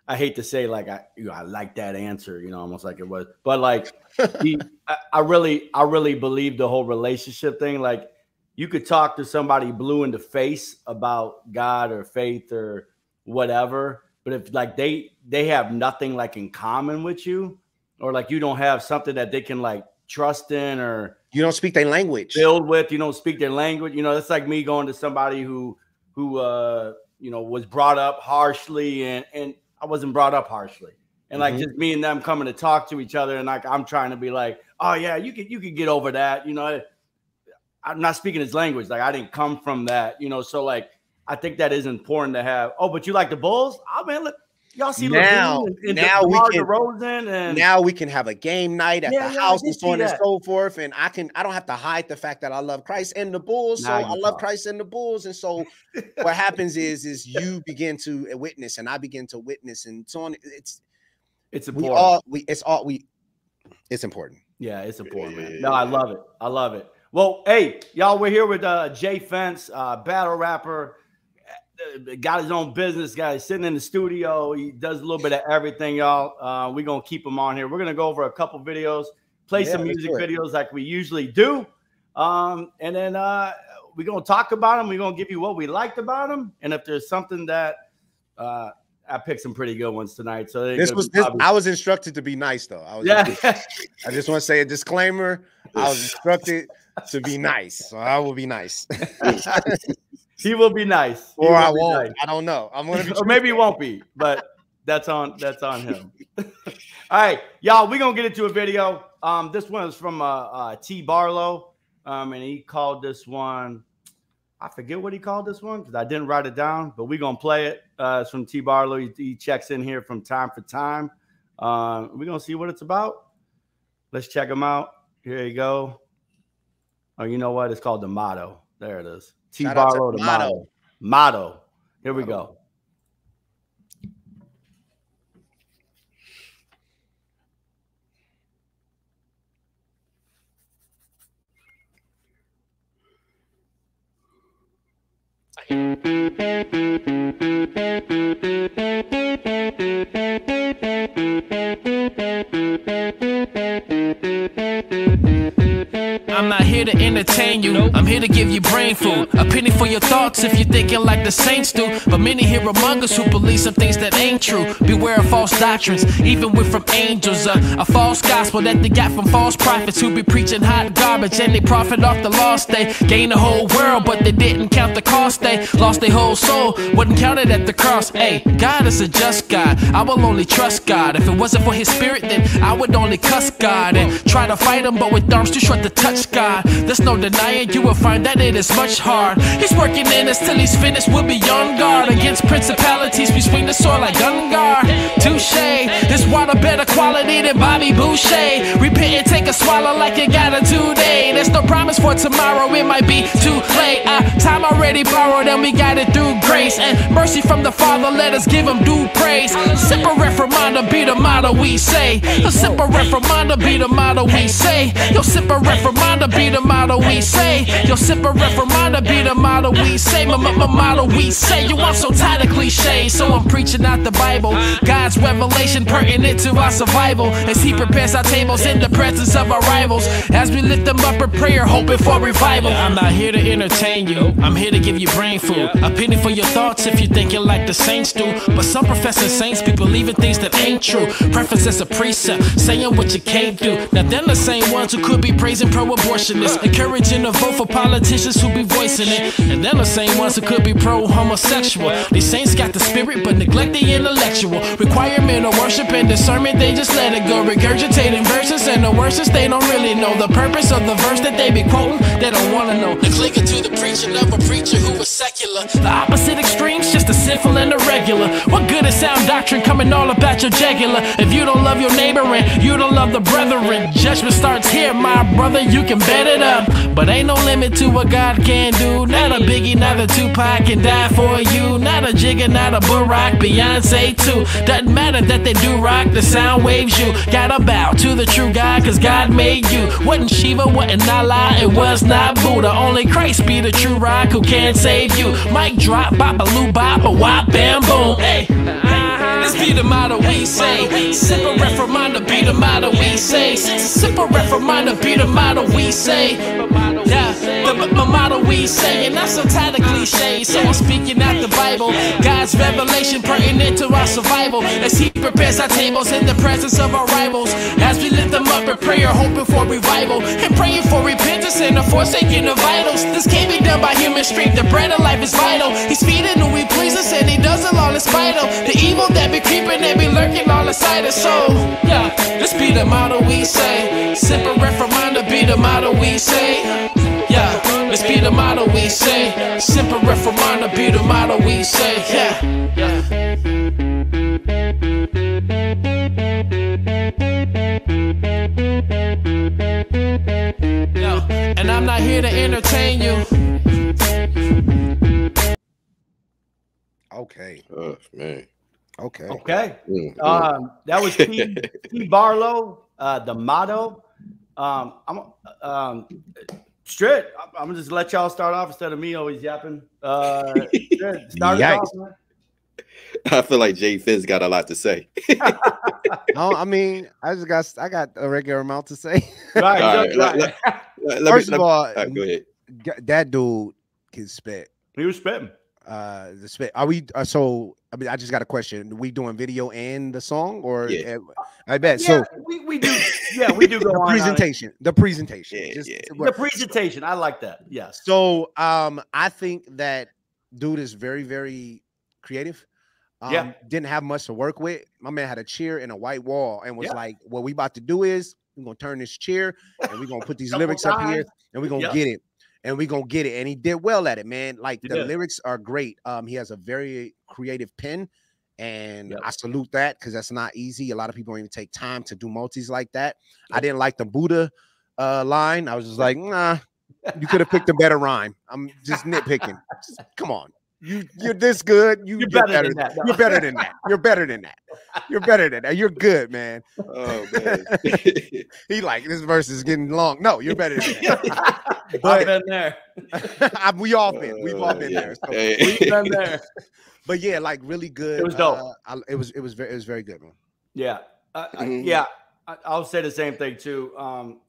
I hate to say, like, I like that answer, you know, almost like it was, but like, I really believe the whole relationship thing. Like, you could talk to somebody blue in the face about God or faith or whatever, but if like they have nothing like in common with you, or like you don't have something that they can like trust in, or you don't speak their language, build with, you don't speak their language. You know, it's like me going to somebody who you know, was brought up harshly, and I wasn't brought up harshly. And like just me and them coming to talk to each other, and like I'm trying to be like, oh yeah, you could get over that. You know, I'm not speaking his language. Like, I didn't come from that, you know. So like, I think that is important to have. Oh, but you like the Bulls? Oh man, look. Y'all see now we can have a game night at the house and so on and so forth. And I don't have to hide the fact that I love Christ and the Bulls. So I love Christ and the Bulls. And so what happens is you begin to witness, and I begin to witness, and so on. It's important. It's important. Yeah, it's important, man. No, I love it. I love it. Well, hey, y'all, we're here with Jay Fence, battle rapper. Got his own business, guy sitting in the studio. He does a little bit of everything, y'all. We're going to keep him on here. We're going to go over a couple videos, play some music videos like we usually do. And then we're going to talk about them. We're going to give you what we liked about them. And if there's something that I picked some pretty good ones tonight. So I was instructed to be nice, though. I just want to say a disclaimer. I was instructed to be nice. So I will be nice. He will be nice, or I won't. Nice. I don't know. I'm gonna be, or maybe he won't be, but that's on him. All right, y'all. We're gonna get into a video. This one is from T Barlow, and he called this one. I forget what he called this one because I didn't write it down, but we're gonna play it. It's from T Barlow. He checks in here from time to time. We're gonna see what it's about. Let's check him out. Here you go. Oh, you know what? It's called The Motto. There it is. T Barlow, The Motto. Motto. Here we go. I'm not here here to entertain you. I'm here to give you brain food. A penny for your thoughts if you're thinking like the saints do. But many here among us who believe some things that ain't true. Beware of false doctrines, even with from angels. A false gospel that they got from false prophets who be preaching hot garbage and they profit off the lost. They gain the whole world, but they didn't count the cost. They lost their whole soul, wasn't counted at the cross. Hey, God is a just God. I will only trust God. If it wasn't for his spirit, then I would only cuss God and try to fight him, but with arms too short to touch God. There's no denying, you will find that it is much hard. He's working in us till he's finished. We'll be on guard against principalities. We swing the sword like gun guard. Touche, this water better quality than Bobby Boucher. Repent and take a swallow like you gotta today. There's no promise for tomorrow, it might be too late. Time already borrowed and we got it through grace and mercy from the Father. Let us give him due praise. Simple reformanda be the motto we say. A simple reformanda be the motto we say. Yo, simple reformanda be the motto we say. Yo, simple reformanda be the motto we say. My motto we say. You want so tired of cliches, so I'm preaching out the Bible. God's revelation pertinent to our survival as he prepares our tables in the presence of our rivals. As we lift them up in prayer, hoping for revival. I'm not here to entertain you, I'm here to give you brain food. A penny for your thoughts if you're thinking like the saints do. But some professing saints be believing things that ain't true. Preference as a precept, saying what you can't do. Now them the same ones who could be praising pro-abortionists, encouraging a vote for politicians who be voicing it. And them the same ones who could be pro-homosexual. These saints got the spirit but neglect the intellectual. Requirement of worship and discernment, they just let it go. Regurgitating verses and the worst they don't really know the purpose of the verse that they be quoting. They don't wanna know. They're clinging to the preaching of a preacher who was secular. The opposite extremes, just the sinful and the regular. What good is sound doctrine coming all about your jugular? If you don't love your neighbor and you don't love the brethren, judgment starts here, my brother, you can bet it up. But ain't no limit to what God can do. Not a Biggie, not a Tupac can die for you. Not a Jigga, not a Barack, Beyonce too. Doesn't matter that they do rock, the sound waves you. Gotta bow to the true God, cause God made you. Wasn't Shiva, wasn't Allah, it was not Buddha. Only Christ be the true rock who can save you. Mic drop, bop-a-loo bop, a wop, bam, boom. Hey, this be the motto we say. Simple reformanda be the motto we say. Simple reformanda be the motto we say. Yeah, the motto we say. And that's so tired of cliches, so I'm speaking out the Bible. God's revelation pertinent to our survival as he prepares our tables in the presence of our rivals. As we lift them up in prayer, hoping for revival and praying for repentance and the forsaking of idols. This can't be done by human strength. The bread of life is vital. He's feeding who he pleases and he does it all in spite of the evil that be creeping and be lurking all inside us. So yeah, this be the motto we say. Simple reformanda be the motto we say. Yeah, this be the motto we say. Simple reformanda be the motto we say. Yeah. No, and I'm not here to entertain you. Okay. Oh man. Okay. Okay. That was T Barlow, the motto. I'm straight. I'm gonna just let y'all start off instead of me always yapping. Start it off, man. I feel like Jay Finn's got a lot to say. No, I mean, I got a regular amount to say. Right. First of all, go ahead. That dude can spit. He was spitting. The spit. Are we? So I mean, I just got a question. Are we doing video and the song, or yeah. I bet. Yeah, so we do. Yeah, we do go the on. presentation. The presentation. Yeah, The presentation. I like that. Yes. So I think that dude is very, very creative. Didn't have much to work with. My man had a chair and a white wall and was like, what we about to do is we're gonna turn this chair and we're gonna put these lyrics up here and we're gonna get it. And we're gonna get it. And he did well at it, man. Like the lyrics are great. He has a very creative pen, and I salute that because that's not easy. A lot of people don't even take time to do multis like that. I didn't like the Buddha line. I was just like, nah, you could have picked a better rhyme. I'm just nitpicking. Come on. You're this good. You're better than that. You're better than that. You're better than that. You're better than that. You're good, man. Oh man. He like this verse is getting long. No, you're better than that. I've been there. We've all been there. So. We've been there. But yeah, like really good. It was dope. It was very good, man. Yeah. Yeah. I'll say the same thing too.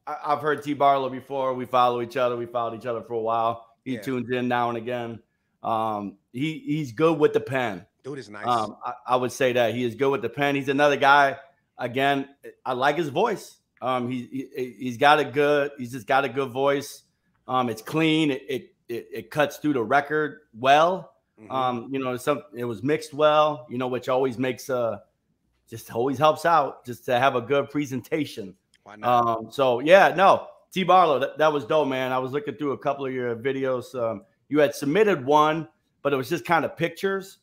I've heard T Barlow before. We follow each other. We followed each other for a while. He tunes in now and again. He's good with the pen. Dude is nice. I would say that he is good with the pen. He's another guy. Again, I like his voice. He's just got a good voice. It's clean. It cuts through the record well. Mm-hmm. You know, it was mixed well. You know, which always makes just always helps out just to have a good presentation. Why not? So yeah, no, T Barlow, that was dope, man. I was looking through a couple of your videos. You had submitted one, but it was just kind of pictures.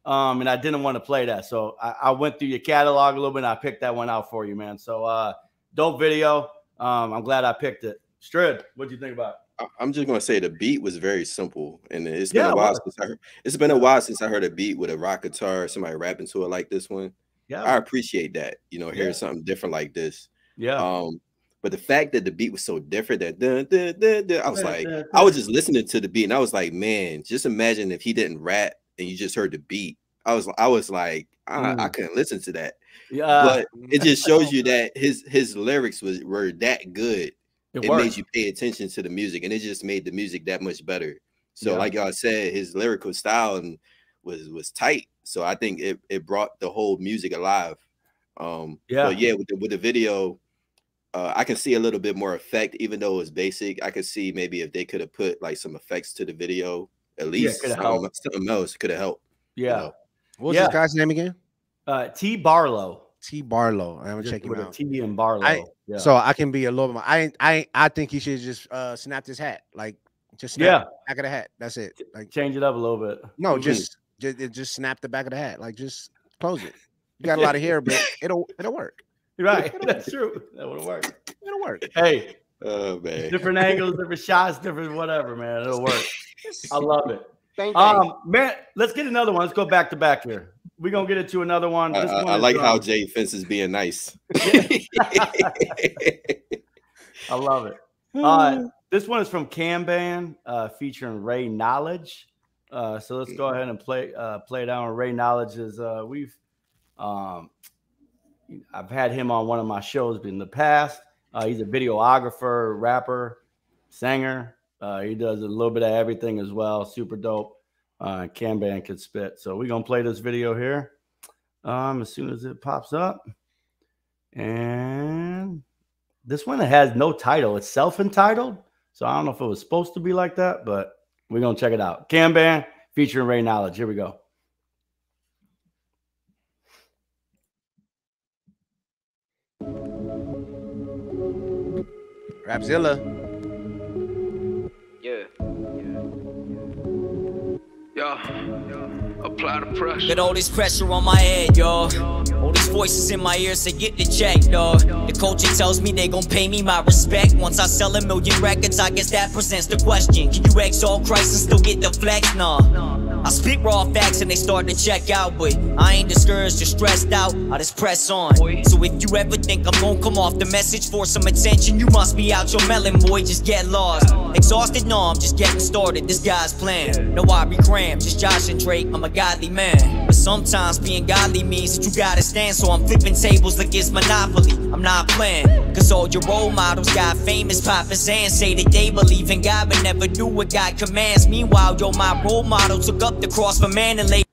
And I didn't want to play that. So I went through your catalog a little bit and I picked that one out for you, man. So dope video. I'm glad I picked it. Strid, what do you think about it? I'm just gonna say the beat was very simple, and it's been a while since I heard a beat with a rock guitar, somebody rapping to it like this one. Yeah, I appreciate that. You know, hearing something different like this. Yeah. But the fact that the beat was so different that I was like, I was just listening to the beat and I was like, man, just imagine if he didn't rap and you just heard the beat. I was like, I couldn't listen to that. Yeah, but it just shows you that his lyrics were that good. It made you pay attention to the music, and it just made the music that much better. So, like y'all said, his lyrical style was tight. So I think it brought the whole music alive. But yeah, with the video, I can see a little bit more effect, even though it was basic. I could see maybe if they could have put like some effects to the video, at least something else could have helped. Yeah. You know? What was this guy's name again? T Barlow. T Barlow. I'm gonna check him out. T and Barlow. So I can be a little more. I think he should just snap his hat, like just snap the back of the hat. That's it. Like change it up a little bit. No, just snap the back of the hat. Like just close it. You got a lot of hair, but it'll work. Right. That's true. That would work. It'll work. Hey. Oh man. Different angles, different shots, different whatever, man. It'll work. I love it. Thank you. Man, let's get another one. Let's go back to back here. We're gonna get into another one. I like how Jay Fence is being nice. I love it. This one is from Camban, featuring Ray Knowledge. So let's go ahead and play down. Ray Knowledge is I've had him on one of my shows in the past. He's a videographer, rapper, singer. He does a little bit of everything as well. Super dope. Camban can spit. So we're gonna play this video here as soon as it pops up. And this one has no title. It's self-entitled. So I don't know if it was supposed to be like that, but we're gonna check it out. Camban featuring Ray Knowledge. Here we go. Rapzilla. Apply the pressure. Got all this pressure on my head, yo. All these voices in my ears say get the check, dog. The culture tells me they gon' pay me my respect. Once I sell 1 million records, I guess that presents the question. Can you exalt Christ and still get the flex? Nah. I speak raw facts and they start to check out, but I ain't discouraged or stressed out. I just press on. So if you ever think I'm gon' come off the message for some attention, you must be out your melon, boy. Just get lost. Exhausted? No, I'm just getting started. This guy's plan. No, I be crammed. Just Josh and Drake. I'm a godly man. But sometimes being godly means that you gotta stand. So I'm flipping tables like it's Monopoly. I'm not playing. Cause all your role models got famous poppers and say that they believe in God but never do what God commands. Meanwhile, yo, my role model took up the cross for man and laid.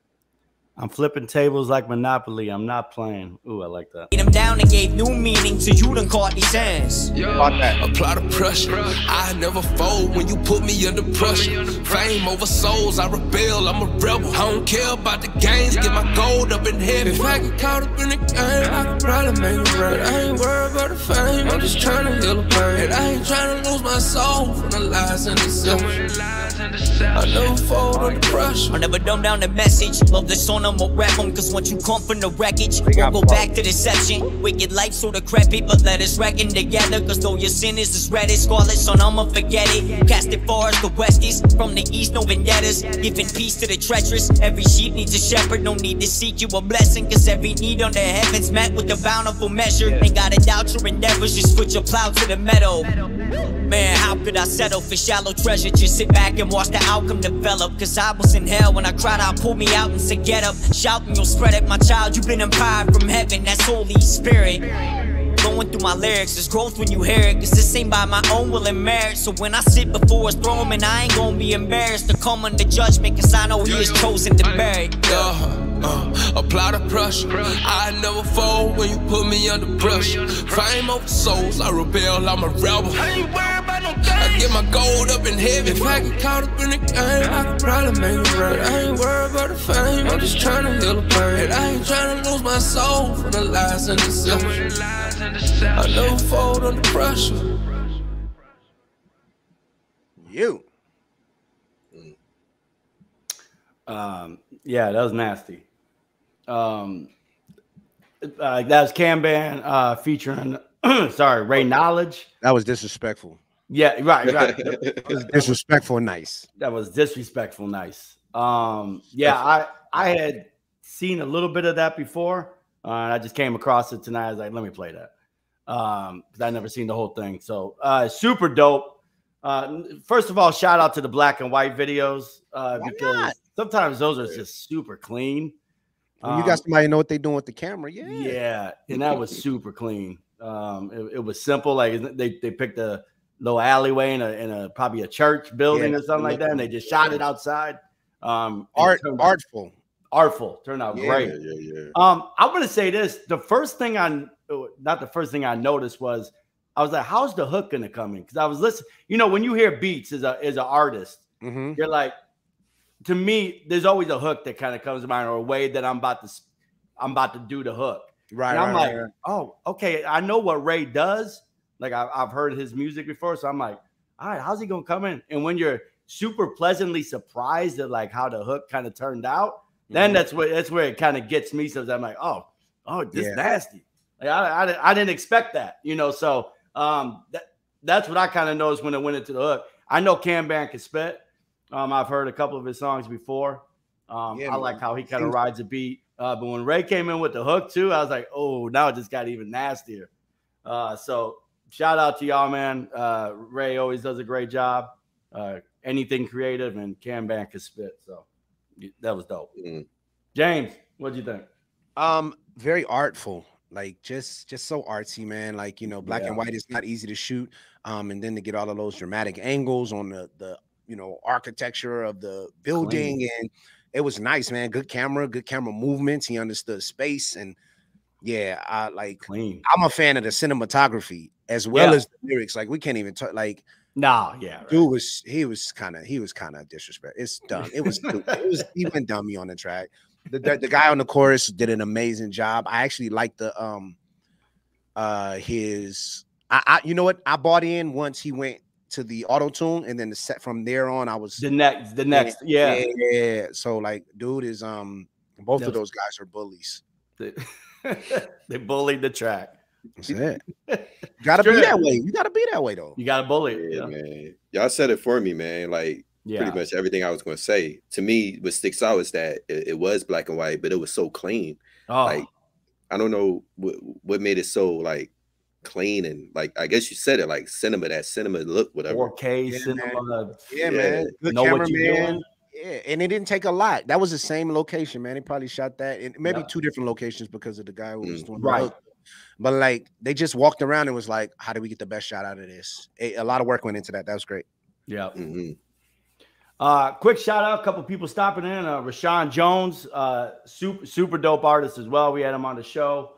I'm flipping tables like Monopoly. I'm not playing. Ooh, I like that. Him down and gave new meaning to you done caught these hands. Apply the pressure. I never fold when you put me under pressure. Fame over souls, I rebel, I'm a rebel. I don't care about the games, get my gold up in heaven. If I get caught up in the game, I could probably make it right. But I ain't worried about the fame, I'm just trying to heal the pain. And I ain't trying to lose my soul from the lies and deception. I never fold under pressure. I never dumb down the message. Love the song, I'ma rap them. Cause once you come from the wreckage, won't go back to deception. Wicked life sorta decrepit, but let us reckon together. Cause though your sin is as red as scarlet, son, I'ma forget it. Cast it far as the west is. From the east, no vendettas. Giving peace to the treacherous. Every sheep needs a shepherd. No need to seek you a blessing. Cause every need under heaven's met with a bountiful measure. Ain't gotta doubt your endeavors. Just put your plow to the meadow. Man, how could I settle for shallow treasure? Just sit back and watch the outcome develop. Cause I was in hell when I cried out, pull me out and said get up. Shouting, you'll spread it, my child. You've been empowered from heaven, that's Holy Spirit. flowing through my lyrics. There's growth when you hear it, cause this ain't by my own will and merit. So when I sit before his throne, man, I ain't gonna be embarrassed to come under judgment, cause I know he is chosen to bear it. Apply the pressure. I never fold when you put me under pressure. Fame over souls, I rebel, I'm a rebel. I ain't worried about no things. I get my gold up in heaven. If I get caught up in the game, I could probably make it right. But I ain't worried about the fame, I'm just trying to heal the pain. And I ain't trying to lose my soul from the lies and deception. I never fold under pressure. You. Yeah, that was nasty. That was Camban featuring sorry, Ray Knowledge. That was disrespectful. Yeah, right. It was disrespectful nice. That was disrespectful nice. Yeah, I had seen a little bit of that before. And I just came across it tonight. I was like, let me play that. Because I never seen the whole thing. So super dope. First of all, shout out to the black and white videos. Because sometimes those are just super clean. When you got somebody know what they're doing with the camera, yeah, and that was super clean. It was simple, like they picked a little alleyway in a probably a church building or something like that, and they just shot it outside. Artful, turned out great. I'm gonna say this: not the first thing I noticed was I was like, how's the hook gonna come in? Because I was listening. You know, when you hear beats as an artist, you're like. To me, there's always a hook that kind of comes to mind, or a way that I'm about to do the hook. Right. And I'm like, oh, okay. I know what Ray does. Like I've heard his music before, so I'm like, all right, how's he gonna come in? And when you're super pleasantly surprised at like how the hook kind of turned out, then that's where it kind of gets me. So I'm like, oh, this is nasty. Like I didn't expect that, you know. So that's what I kind of noticed when it went into the hook. I know Camban can spit. I've heard a couple of his songs before. I like how he kind of rides a beat. But when Ray came in with the hook too, I was like, oh, now it just got even nastier. So shout out to y'all, man. Ray always does a great job. Anything creative, and Camban can spit. So that was dope. James, what'd you think? Very artful. Like just so artsy, man. Like, you know, black and white is not easy to shoot. And then to get all of those dramatic angles on the you know, architecture of the building, and it was nice, man. Good camera movements. He understood space, and I like clean. I'm a fan of the cinematography as well as the lyrics. Like we can't even talk. Like dude he was kind of disrespectful. It's dumb. It was he went dummy on the track. The guy on the chorus did an amazing job. I actually liked the you know what? I bought in once he went to the auto tune, and then the set from there on, I was the next. So like, dude is both of those guys are bullies. They bullied the track. That's it. Gotta be that way. You gotta be that way though. You gotta bully it, man. Y'all said it for me, man. Like pretty much everything I was gonna say. To me, what sticks out is that it was black and white, but it was so clean. Like I don't know what made it so like clean, and like I guess you said it, like cinema look, whatever. 4K cinema. Man. Good cameraman. Yeah, and it didn't take a lot. That was the same location, man. They probably shot that in maybe two different locations because of the guy who was doing the hook. But like they just walked around and was like, how do we get the best shot out of this? A lot of work went into that. That was great. Yeah. Quick shout out, a couple people stopping in. Rashawn Jones, super dope artist as well. We had him on the show.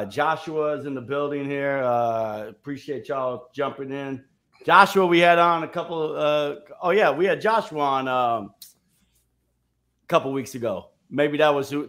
Joshua is in the building here. Appreciate y'all jumping in. Joshua, we had on a couple we had Joshua on a couple weeks ago. Maybe that was who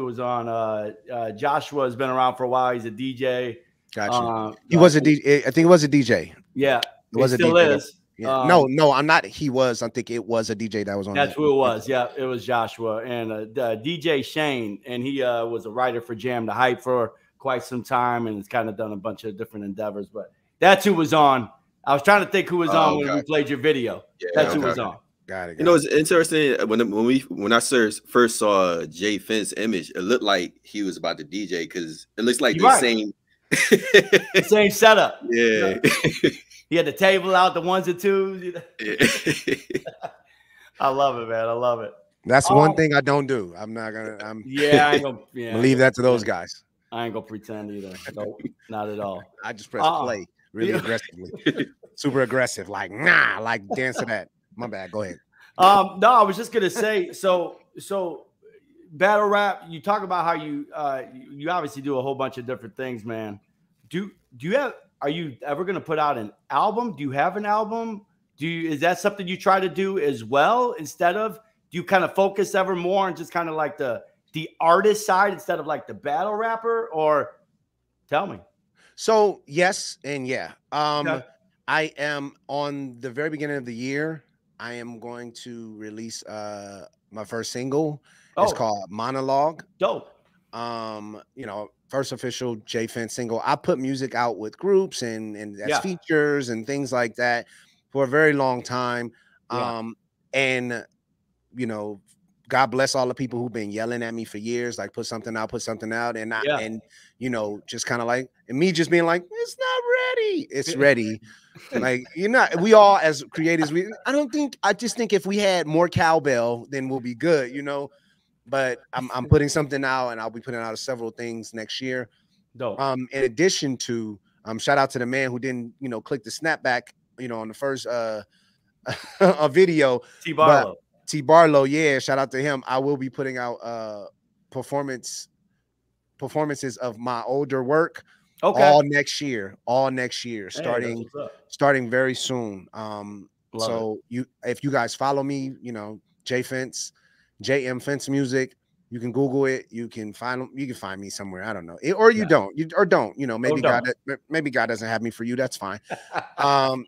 was on. Joshua has been around for a while. He's a DJ. Gotcha. He was a DJ. I think it was a DJ. Yeah, it was still DJ. Is. Yeah. No, I'm not. He was. I think it was a DJ that was on. That's who it was. Yeah, it was Joshua and DJ Shane, and he was a writer for Jam the Hype for quite some time, and has kind of done a bunch of different endeavors. But that's who was on. I was trying to think who was on when we played your video. That's who was on. Got it. You know, it's interesting when I first saw Jay Finn's image, it looked like he was about to DJ because it looks like same setup. Yeah. He had the table out, the ones and twos. I love it, man. I love it. That's one thing I don't do. I'm not gonna. I ain't gonna leave that to those guys. I ain't gonna pretend either. Nope, not at all. I just press play really aggressively, super aggressive, like nah, like dance to that. My bad. Go ahead. No, I was just gonna say. So battle rap. You talk about how you obviously do a whole bunch of different things, man. Do you have? Are you ever gonna put out an album? Do you have an album? Is that something you try to do as well? Instead of, do you kind of focus ever more on just kind of like the artist side instead of like the battle rapper? Or tell me. So yes and yeah. Okay. I am on the very beginning of the year. I am going to release my first single. It's called Monologue. Dope. You know, first official J Fence single. I put music out with groups and as features and things like that for a very long time. And you know, God bless all the people who've been yelling at me for years, like put something out. And and you know, just kind of like, and me just being like, it's not ready. It's ready. Like, you're not, we all as creators, I just think if we had more cowbell, then we'll be good, you know. But I'm putting something out, and I'll be putting out several things next year. Dope. In addition to shout out to the man who didn't, you know, click the snapback, you know, on the first a video. T Barlow, yeah, shout out to him. I will be putting out performances of my older work all next year, starting very soon. So if you guys follow me, you know, JM Fence Music, you can Google it, you can find me somewhere, I don't know, or you don't, you know, maybe God doesn't have me for you, that's fine.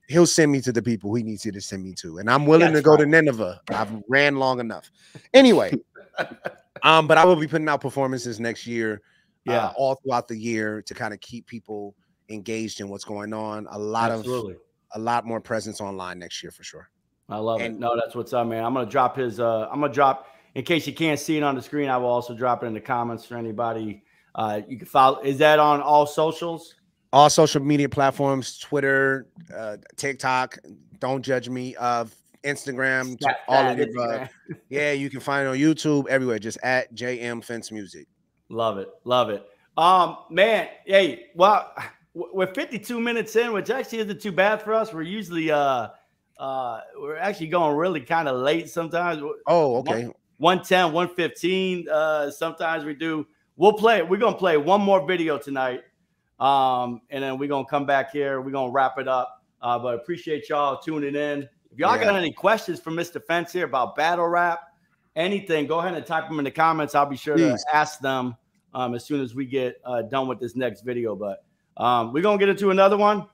He'll send me to the people he needs you to send me to, and I'm willing to go to Nineveh. I've ran long enough anyway. But I will be putting out performances next year, all throughout the year, to kind of keep people engaged in what's going on. A lot more presence online next year for sure. I love it. No, that's what's up, man. I'm gonna drop his in case you can't see it on the screen, I will also drop it in the comments for anybody. You can follow. Is that on all socials? All social media platforms, Twitter, TikTok. Don't judge me. Instagram, all of it. Yeah, you can find it on YouTube, everywhere. Just at JM Fence Music. Love it. Love it. Man, hey, well, we're 52 minutes in, which actually isn't too bad for us. We're usually we're actually going really kind of late sometimes. Oh, okay. 110, 115. Sometimes we do. We're going to play one more video tonight. And then we're going to come back here. We're going to wrap it up. But appreciate y'all tuning in. If y'all got any questions for Mr. Fence here about battle rap, anything, go ahead and type them in the comments. I'll be sure to ask them as soon as we get done with this next video. But we're going to get into another one.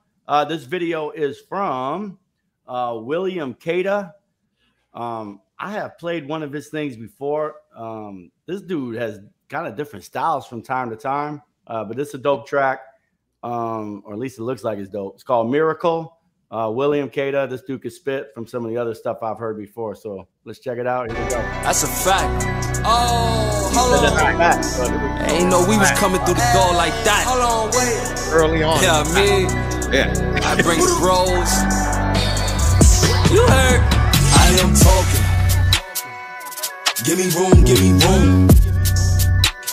This video is from William Kada. I have played one of his things before. This dude has kind of different styles from time to time, but this is a dope track, or at least it looks like it's dope. It's called Miracle. William Kada. This dude could spit from some of the other stuff I've heard before, so let's check it out. Here we go. That's a fact. Oh, hold on. Ain't know we was coming through the door like that. Hold on, wait. Early on. Yeah, me. Yeah. I bring the bros. You heard? I am talking. Give me room, give me room.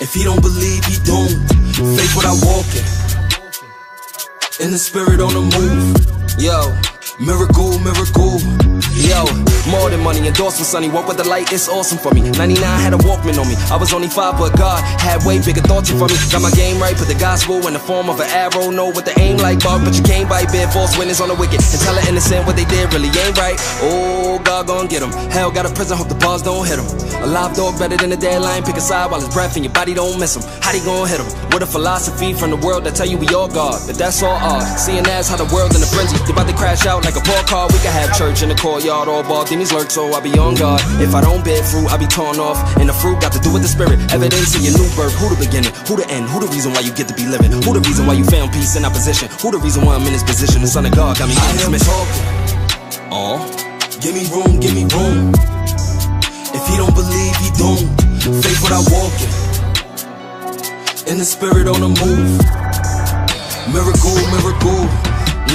If he don't believe, he doomed. Faith without walking. In the spirit on the move. Yo, miracle, miracle. Yo, more than money, endorsement, sonny. Walk with the light, it's awesome for me. 99 had a Walkman on me. I was only 5, but God had way bigger thoughts for me. Got my game right, put the gospel in the form of an arrow. Know what the aim like, Bob, but you can't bite. Bear false witness on the wicked and tell the innocent what they did really ain't right. Oh, God gon' get them. Hell got a prison, hope the bars don't hit him. A live dog better than a dead lion. Pick a side while his breath and your body don't miss him. How they gon' hit him? With a philosophy from the world that tell you we all God, but that's all odd. Seeing as how the world in a frenzy, they about to crash out like a poor car. We can have church in the courtyard, all ball demons lurk, so I be on guard. If I don't bear fruit, I be torn off. And the fruit got to do with the spirit. Evidence of your new birth. Who the beginning? Who the end? Who the reason why you get to be living? Who the reason why you found peace in opposition? Who the reason why I'm in this position? The son of God got me in this mission. Oh, give me room, give me room. If he don't believe, he doomed. Faith without walking. In the spirit on the move. Miracle, miracle.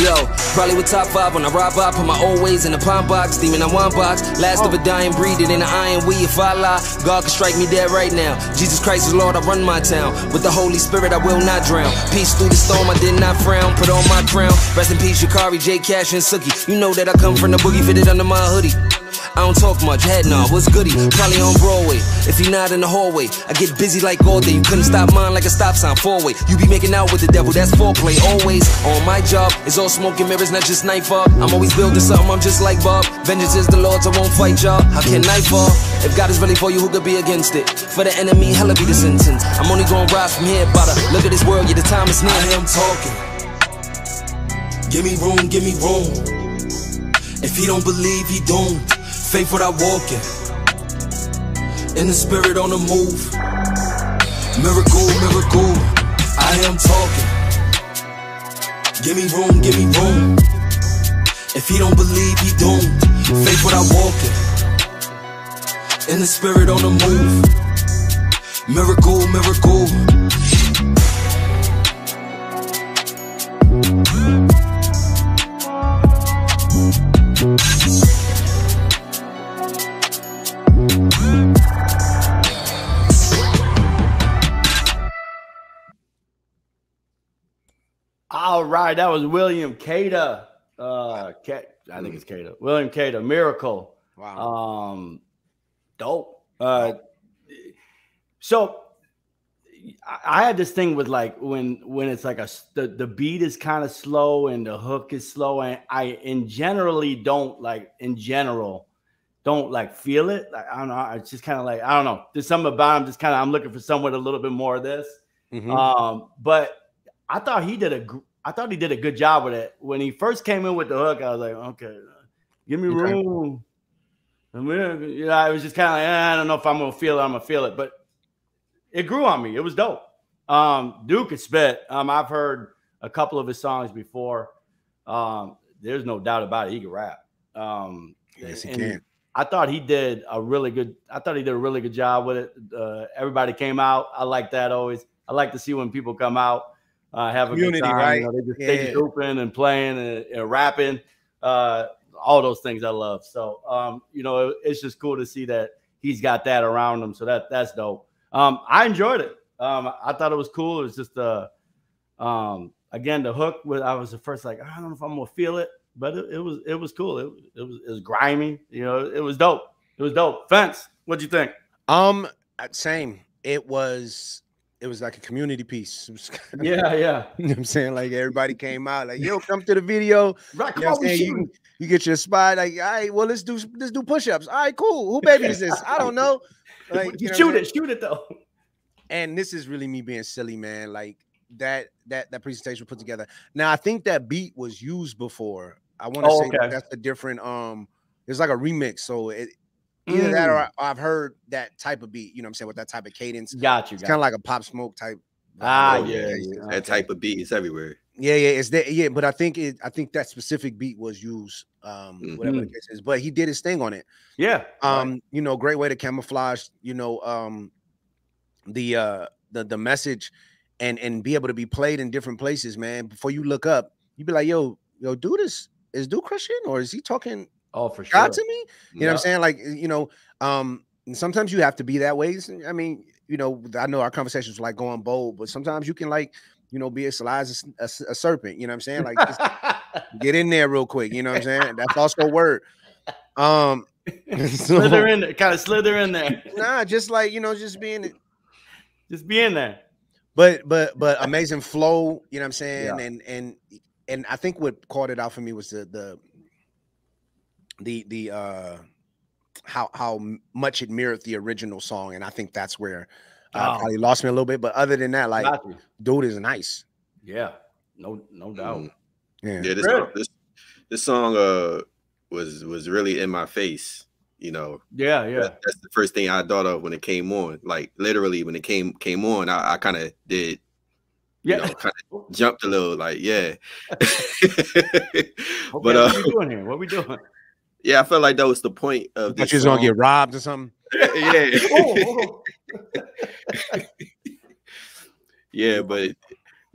Yo, probably with top 5 when I ride by, put my old ways in the palm box, demon in one box, last of a dying breed it in the iron we. If I lie, God can strike me dead right now. Jesus Christ is Lord, I run my town. With the Holy Spirit, I will not drown. Peace through the storm, I did not frown. Put on my crown. Rest in peace, Shikari, J Cash, and Suki. You know that I come from the boogie, fitted under my hoodie. I don't talk much, head nod, what's goody? Probably on Broadway, if he not in the hallway. I get busy like all day, you couldn't stop mine like a stop sign, 4-way. You be making out with the devil, that's foreplay, always. On my job, it's all smoke and mirrors, not just night fog. I'm always building something, I'm just like Bob. Vengeance is the Lord's, I won't fight y'all. How can night fall? If God is really for you, who could be against it? For the enemy, hella be the sentence. I'm only gonna rise from here, brother. Look at this world, yeah, the time is near. I am talking. Give me room, give me room. If he don't believe, he doomed. Faith without walking. In the spirit on the move. Miracle, miracle. I am talking. Give me room, give me room. If he don't believe, he doomed. Faith without walking. In the spirit on the move. Miracle, miracle. All right, that was William Cada. I think it's Cada. William Cada, Miracle. Wow. Dope. So I had this thing with like when it's like the beat is kind of slow and the hook is slow, and I generally don't feel it. Like, I don't know. It's just kind of like, I don't know. There's something about him. I'm looking for someone a little bit more of this. Mm-hmm. But I thought he did a good job with it. When he first came in with the hook, I was like, okay, give me room. You know, I was just kind of like, I don't know if I'm gonna feel it, but it grew on me. It was dope. Duke could spit. I've heard a couple of his songs before. There's no doubt about it. He can rap. Yes, he can. I thought he did a really good job with it. Everybody came out. I like that always. I like to see when people come out. Have a good time, right? You know, they just hooping and playing and rapping, all those things I love. So, you know, it's just cool to see that he's got that around him. So that's dope. I enjoyed it. I thought it was cool. It was just again, the hook. I was the first like, I don't know if I'm gonna feel it, but it was cool. It was grimy. You know, it was dope. It was dope. Fence, what'd you think? Same. It was like a community piece. Yeah. You know what I'm saying? Like everybody came out, like, yo, come to the video. Right, you know what I'm saying? You get your spot. Like, all right, well, let's do push-ups. All right, cool. Who baby is this? I don't know. Like, you shoot it though. And this is really me being silly, man. Like that presentation was put together. Now I think that beat was used before. I want to say that's a different it's like a remix. So either that or I've heard that type of beat, you know what I'm saying, with that type of cadence. Got you. It's kind of like a Pop Smoke type. That type of beat is everywhere. It's that. Yeah, but I think that specific beat was used, whatever the case is. But he did his thing on it. Yeah. You know, great way to camouflage, you know, the message and be able to be played in different places, man. Before you look up, you be like, yo, dude, is Dude Christian or is he talking? Oh, for sure. God to me? You know what I'm saying? Like, you know, sometimes you have to be that way. I mean, you know, I know our conversations like going bold, but sometimes you can, like, you know, be as sly as a serpent. You know what I'm saying? Like, just get in there real quick. You know what I'm saying? That's also a word. Slither in there, kind of slither in there. Nah, just like, you know, just be in there. But amazing flow. You know what I'm saying? Yeah. And I think what caught it out for me was the how much it mirrored the original song, and I think that's where probably lost me a little bit. But other than that, like, dude is nice. Yeah, no doubt. Yeah. This song was really in my face. You know. Yeah. That's the first thing I thought of when it came on. Like literally when it came on, I kind of did. You know, kind of jumped a little, like, yeah. Okay, but what we doing here? What we doing? Yeah, I felt like that was the point of this. You're gonna get robbed or something. Yeah, but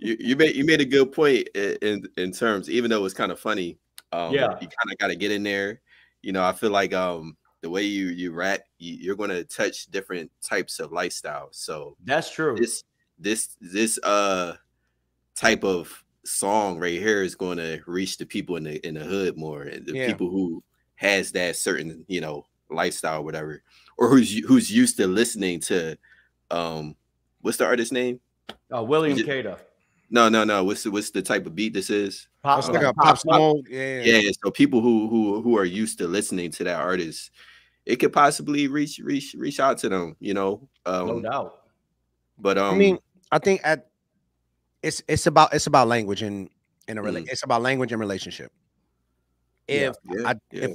You made a good point in terms, even though it's kind of funny. You kind of got to get in there. You know, I feel like the way you rap, you're going to touch different types of lifestyles. So that's true. This type of song right here is going to reach the people in the hood more, and the people who has that certain, you know, lifestyle, or whatever, or who's used to listening to what's the artist name? William Cada. No. What's the type of beat this is? Pop Smoke. Yeah. So people who are used to listening to that artist, it could possibly reach out to them, you know. No doubt. But I mean, I think it's about language and it's about language and relationship. If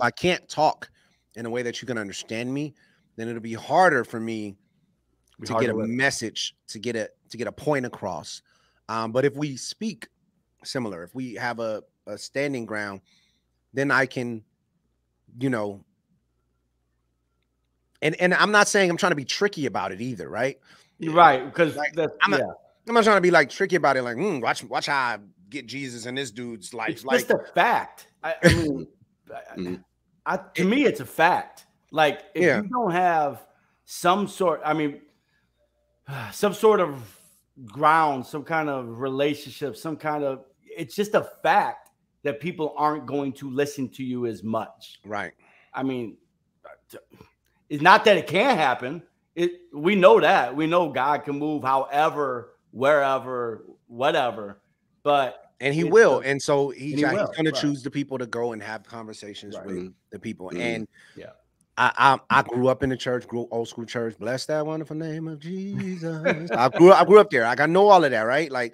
I can't talk in a way that you can understand me, then it'll be harder for me to get a message, to get a point across. But if we speak similar, if we have a standing ground, then I can, you know, and I'm not saying I'm trying to be tricky about it either, right? Right, because like, I'm not trying to be like tricky about it, like watch how I get Jesus in this dude's life. It's just a fact. I mean, to me, it's a fact. Like if you don't have some sort, I mean, some sort of ground, some kind of relationship, some kind of, it's just a fact that people aren't going to listen to you as much. Right. I mean, it's not that it can't happen. We know that. We know God can move however, wherever, whatever. And he will. And so he's going to choose the people to go and have conversations with the people. And I grew up in the church, old school church. Bless that wonderful name of Jesus. I grew up there. Like I know all of that, right? Like,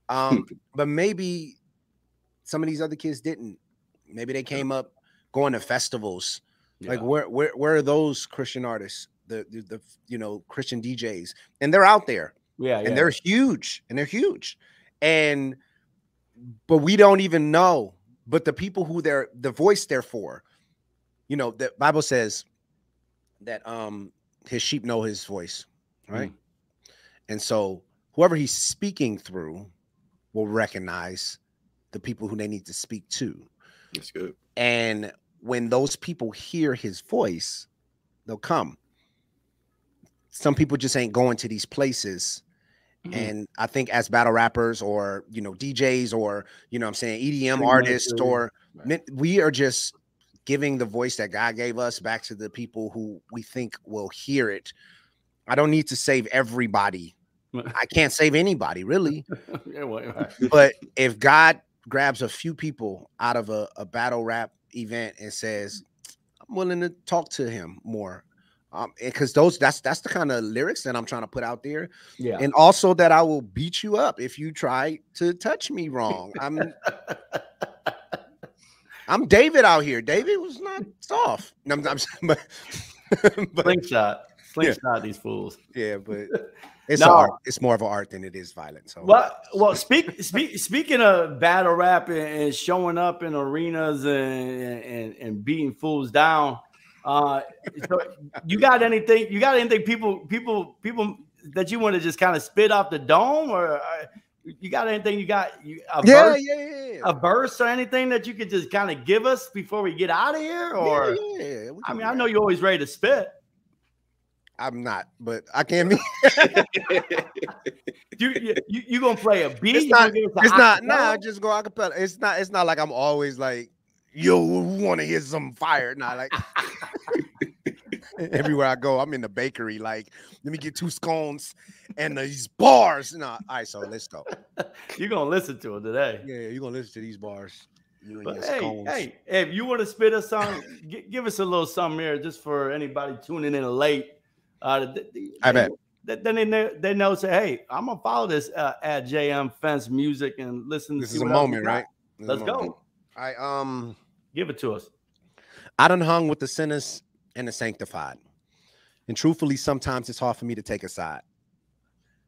but maybe some of these other kids didn't. Maybe they came up going to festivals. Like where are those Christian artists? The you know, Christian DJs, and they're out there. And they're huge, but we don't even know. But the people who they're the voice they're for, you know, the Bible says that his sheep know his voice, right? And so whoever he's speaking through will recognize the people who they need to speak to. That's good. And when those people hear his voice, they'll come. Some people just ain't going to these places. And I think as battle rappers or, you know, DJs or, you know what I'm saying, EDM artists or we are just giving the voice that God gave us back to the people who we think will hear it. I don't need to save everybody. I can't save anybody, really. But if God grabs a few people out of a battle rap event and says, I'm willing to talk to him more. Because that's the kind of lyrics that I'm trying to put out there. Yeah. And also that I will beat you up if you try to touch me wrong. I'm David out here. David was not soft. But slingshot these fools. Yeah, but it's art. It's more of an art than it is violent. So well, speaking of battle rap and showing up in arenas and beating fools down. So you got anything people that you want to just kind of spit off the dome, or you got anything a verse or anything that you could just kind of give us before we get out of here? Or I mean, I know you're always ready to spit. I'm not, but I can be. you gonna play a beat? Just go acapella. It's not like I'm always like, yo, want to hear some fire? Nah, like everywhere I go, I'm in the bakery. Like, let me get 2 scones and these bars. No, all right, so let's go. You're gonna listen to it today. Yeah, you're gonna listen to these bars. Hey, if you want to spit us some, give us a little something here, just for anybody tuning in late. I bet. Then they know. Say, hey, I'm gonna follow this at JM Fence Music and listen. This is a moment, right? Let's go. Give it to us. I done hung with the sinners and the sanctified. And truthfully, sometimes it's hard for me to take a side.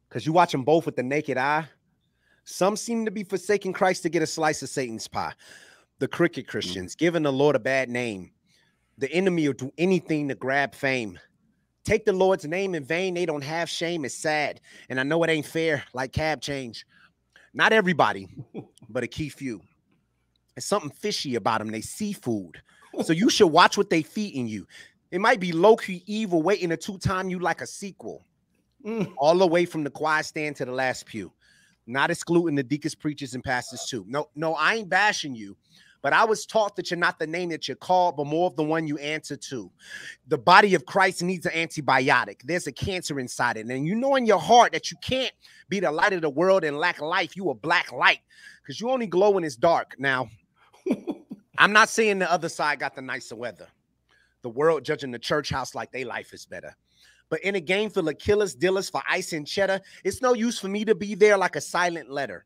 Because you watch them both with the naked eye. Some seem to be forsaking Christ to get a slice of Satan's pie. The cricket Christians, giving the Lord a bad name. The enemy will do anything to grab fame. Take the Lord's name in vain. They don't have shame. It's sad. And I know it ain't fair, like cab change. Not everybody, but a key few. There's something fishy about them. They seafood. So you should watch what they feeding you. It might be low-key evil waiting to two-time you like a sequel. All the way from the quiet stand to the last pew. Not excluding the deacons, preachers, and pastors too. No, I ain't bashing you. But I was taught that you're not the name that you're called, but more of the one you answer to. The body of Christ needs an antibiotic. There's a cancer inside it. And you know in your heart that you can't be the light of the world and lack life. You a black light because you only glow when it's dark. Now, I'm not saying the other side got the nicer weather. The world judging the church house like their life is better. But in a game full of killers, dealers for ice and cheddar, it's no use for me to be there like a silent letter.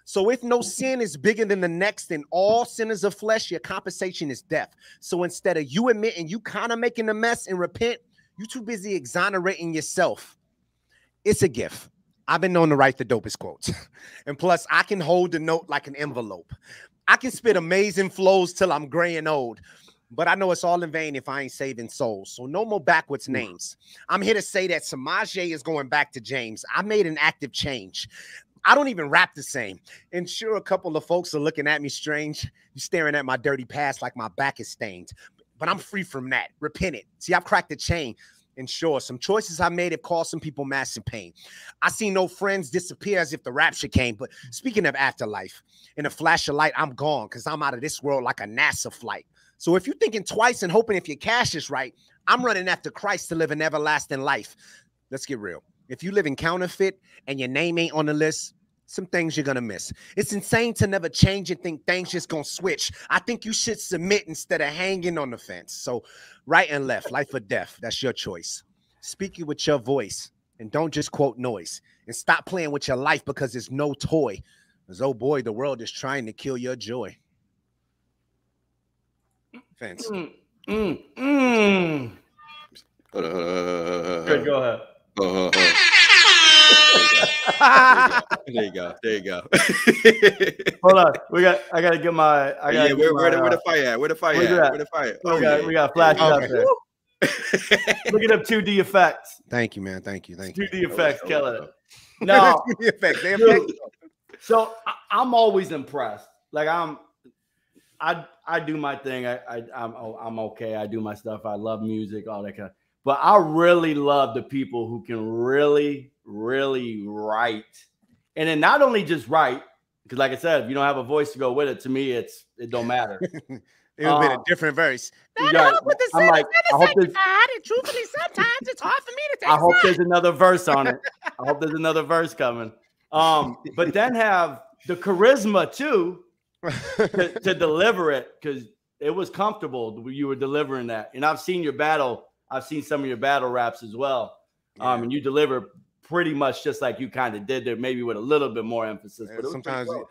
So if no sin is bigger than the next, then all sinners of flesh, your compensation is death. So instead of you admitting you kind of making a mess and repent, you too busy exonerating yourself. It's a gift. I've been known to write the dopest quotes. And plus, I can hold the note like an envelope. I can spit amazing flows till I'm gray and old. But I know it's all in vain if I ain't saving souls. So no more backwards names. I'm here to say that Samaje is going back to James. I made an active change. I don't even rap the same. And sure, a couple of folks are looking at me strange. You're staring at my dirty past like my back is stained. But I'm free from that. Repent it. See, I've cracked the chain. And sure, some choices I made have caused some people massive pain. I see no friends disappear as if the rapture came. But speaking of afterlife, in a flash of light, I'm gone because I'm out of this world like a NASA flight. So if you're thinking twice and hoping if your cash is right, I'm running after Christ to live an everlasting life. Let's get real. If you live in counterfeit and your name ain't on the list, some things you're going to miss. It's insane to never change and think things just going to switch. I think you should submit instead of hanging on the fence. So right and left, life or death, that's your choice. Speak it with your voice and don't just quote noise. And stop playing with your life because it's no toy. Because, oh boy, the world is trying to kill your joy. Fence. Hold on. Good, go ahead. There you go. Hold on. I gotta get my. Where the fire at? Where the fire? We got flashes out there. Look at them 2D effects. Thank you, man. Thank you. 2D effects, killing it. No, 2D effects. They affect. So I'm always impressed. Like I do my thing. I'm okay. I do my stuff. I love music, all that kind of. But I really love the people who can really, really write. And then not only just write, because like I said, if you don't have a voice to go with it, to me, it don't matter. It would have been a different verse. I hope there's another verse on it. I hope there's another verse coming. But then have the charisma too to deliver it, because it was comfortable when you were delivering that. And I've seen some of your battle raps as well. And you deliver pretty much just like you kind of did there, maybe with a little bit more emphasis. But sometimes you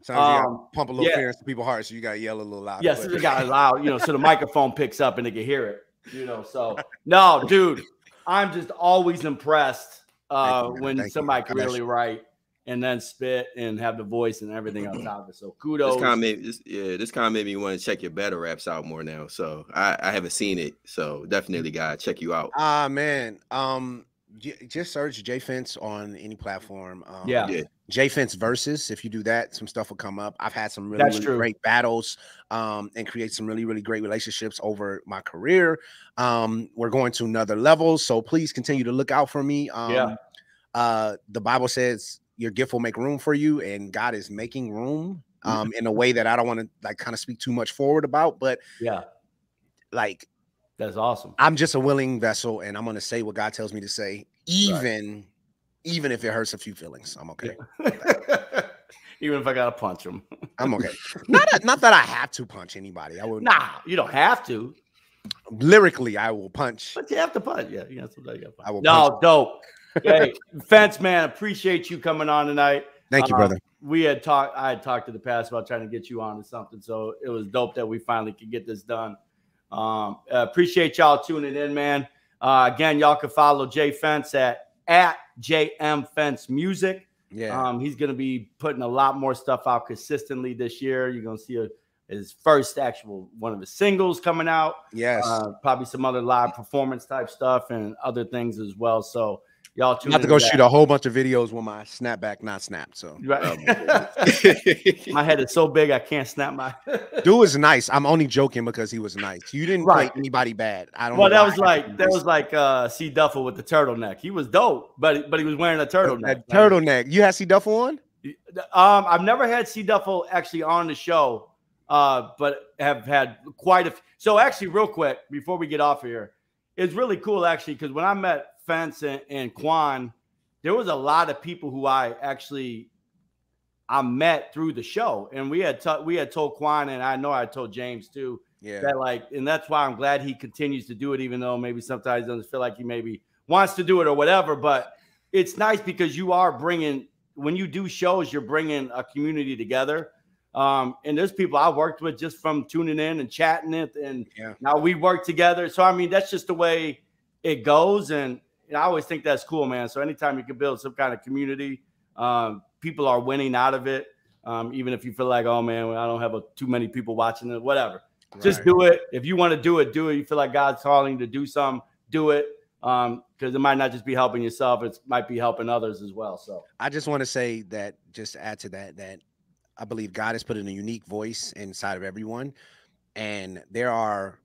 gotta pump a little fear into people's hearts, so you gotta yell a little loud. Yes, you gotta loud, so the microphone picks up and they can hear it. So no, dude, I'm just always impressed when somebody can really write and then spit and have the voice and everything on top of it. So kudos. This kind of made me want to check your battle raps out more now. So I haven't seen it, so definitely gotta check you out. Man, just search J Fence on any platform. J Fence Versus. If you do that, some stuff will come up. I've had some really great battles and create some really, really great relationships over my career. We're going to another level, so please continue to look out for me. The Bible says your gift will make room for you, and God is making room in a way that I don't want to kind of speak too much forward about, but that's awesome. I'm just a willing vessel, and I'm going to say what God tells me to say, even if it hurts a few feelings. I'm okay. Even if I got to punch them. I'm okay. Not that I have to punch anybody. I would. Nah, you don't have to. Lyrically, I will punch. But you have to punch. Yeah, you have to punch. I will punch. Dope. Hey, Fence, man, appreciate you coming on tonight. Thank you, brother. I had talked to the past about trying to get you on to something, so it was dope that we finally could get this done. Appreciate y'all tuning in, man. Again, y'all can follow J Fence at JM Fence Music. Yeah. He's gonna be putting a lot more stuff out consistently this year. You're gonna see his first one of his singles coming out. Yes. Probably some other live performance type stuff and other things as well. So y'all tune I have to go shoot a whole bunch of videos with my snapback not snapped. So right. My head is so big I can't snap my. Dude was nice. I'm only joking because he was nice. You didn't play anybody bad. I don't. Well, know that was like C Duffel with the turtleneck. He was dope, but he was wearing a turtleneck. Turtleneck. You had C Duffel on? I've never had C Duffel actually on the show, but have had quite a. So actually, real quick before we get off here, it's really cool actually because when I met Fence and Quan, there was a lot of people who I met through the show, and we had told Quan, and I know I told James too, that and that's why I'm glad he continues to do it, even though maybe sometimes he doesn't feel like he maybe wants to do it or whatever. But it's nice because you are bringing, when you do shows, you're bringing a community together. And there's people I worked with just from tuning in and chatting it, and now we work together. So I mean, that's just the way it goes, and I always think that's cool, man. So anytime you can build some kind of community, people are winning out of it. Even if you feel like, oh man, I don't have too many people watching it, whatever. Right. Just do it. If you want to do it, do it. You feel like God's calling you to do something, do it. Because it might not just be helping yourself, it might be helping others as well. So I just want to say that, just to add to that, that I believe God has put in a unique voice inside of everyone. And there are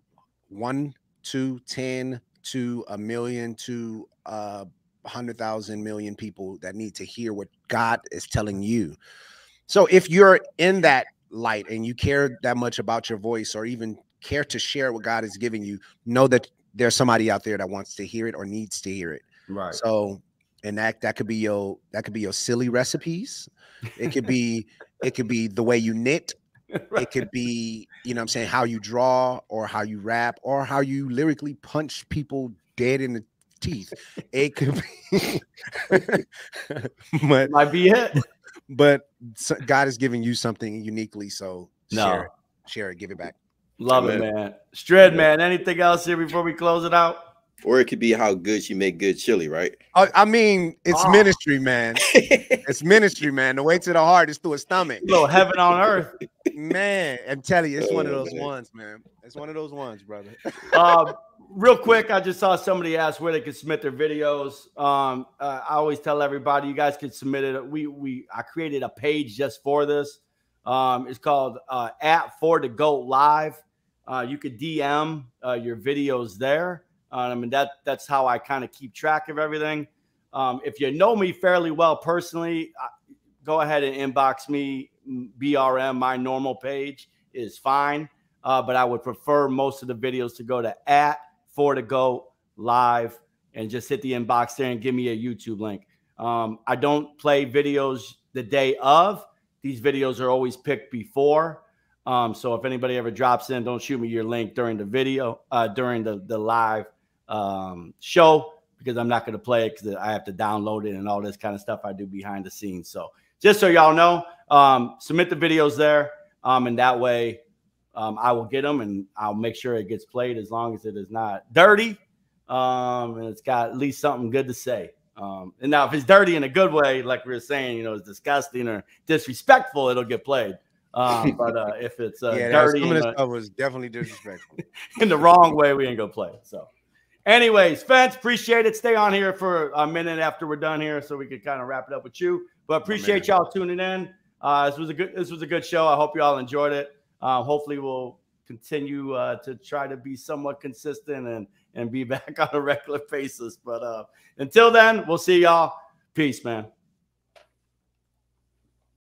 1, 2, 10 to 1 million to 100,000 million people that need to hear what God is telling you. So if you're in that light and you care that much about your voice, or even care to share what God is giving you, know that there's somebody out there that wants to hear it or needs to hear it. Right. So, and that could be your silly recipes. It could be the way you knit. Right. It could be, you know what I'm saying, how you draw, or how you rap, or how you lyrically punch people dead in the teeth. It could be but might be it. But God is giving you something uniquely, so share it, give it back. Love it, man. Strid, man, anything else here before we close it out? Or it could be how good you make good chili, right? I mean, it's ministry, man. It's ministry, man. The way to the heart is through a stomach. A little heaven on earth. Man, I'm telling you, it's one of those ones, man. It's one of those ones, brother. Real quick, I just saw somebody ask where they could submit their videos. I always tell everybody, you guys can submit it. I created a page just for this. It's called @4thegoat live. You could DM your videos there. I mean, that's how I kind of keep track of everything. If you know me fairly well personally, go ahead and inbox me. BRM, my normal page is fine. But I would prefer most of the videos to go to @4thegoat live and just hit the inbox there and give me a YouTube link. I don't play videos the day of. These videos are always picked before. So if anybody ever drops in, don't shoot me your link during the video, during the live show, because I'm not going to play it because I have to download it and all this kind of stuff I do behind the scenes. So just so y'all know, submit the videos there. And that way I will get them and I'll make sure it gets played, as long as it is not dirty. And it's got at least something good to say. And now if it's dirty in a good way, like we were saying, you know, it's disgusting or disrespectful, it'll get played. But if it's dirty, some of this stuff was definitely disrespectful in the wrong way, we ain't gonna play it. So anyways, Fence, appreciate it. Stay on here for a minute after we're done here so we can kind of wrap it up with you. But appreciate y'all tuning in. This was a good show. I hope you all enjoyed it. Hopefully we'll continue to try to be somewhat consistent and be back on a regular basis. But until then, we'll see y'all. Peace, man.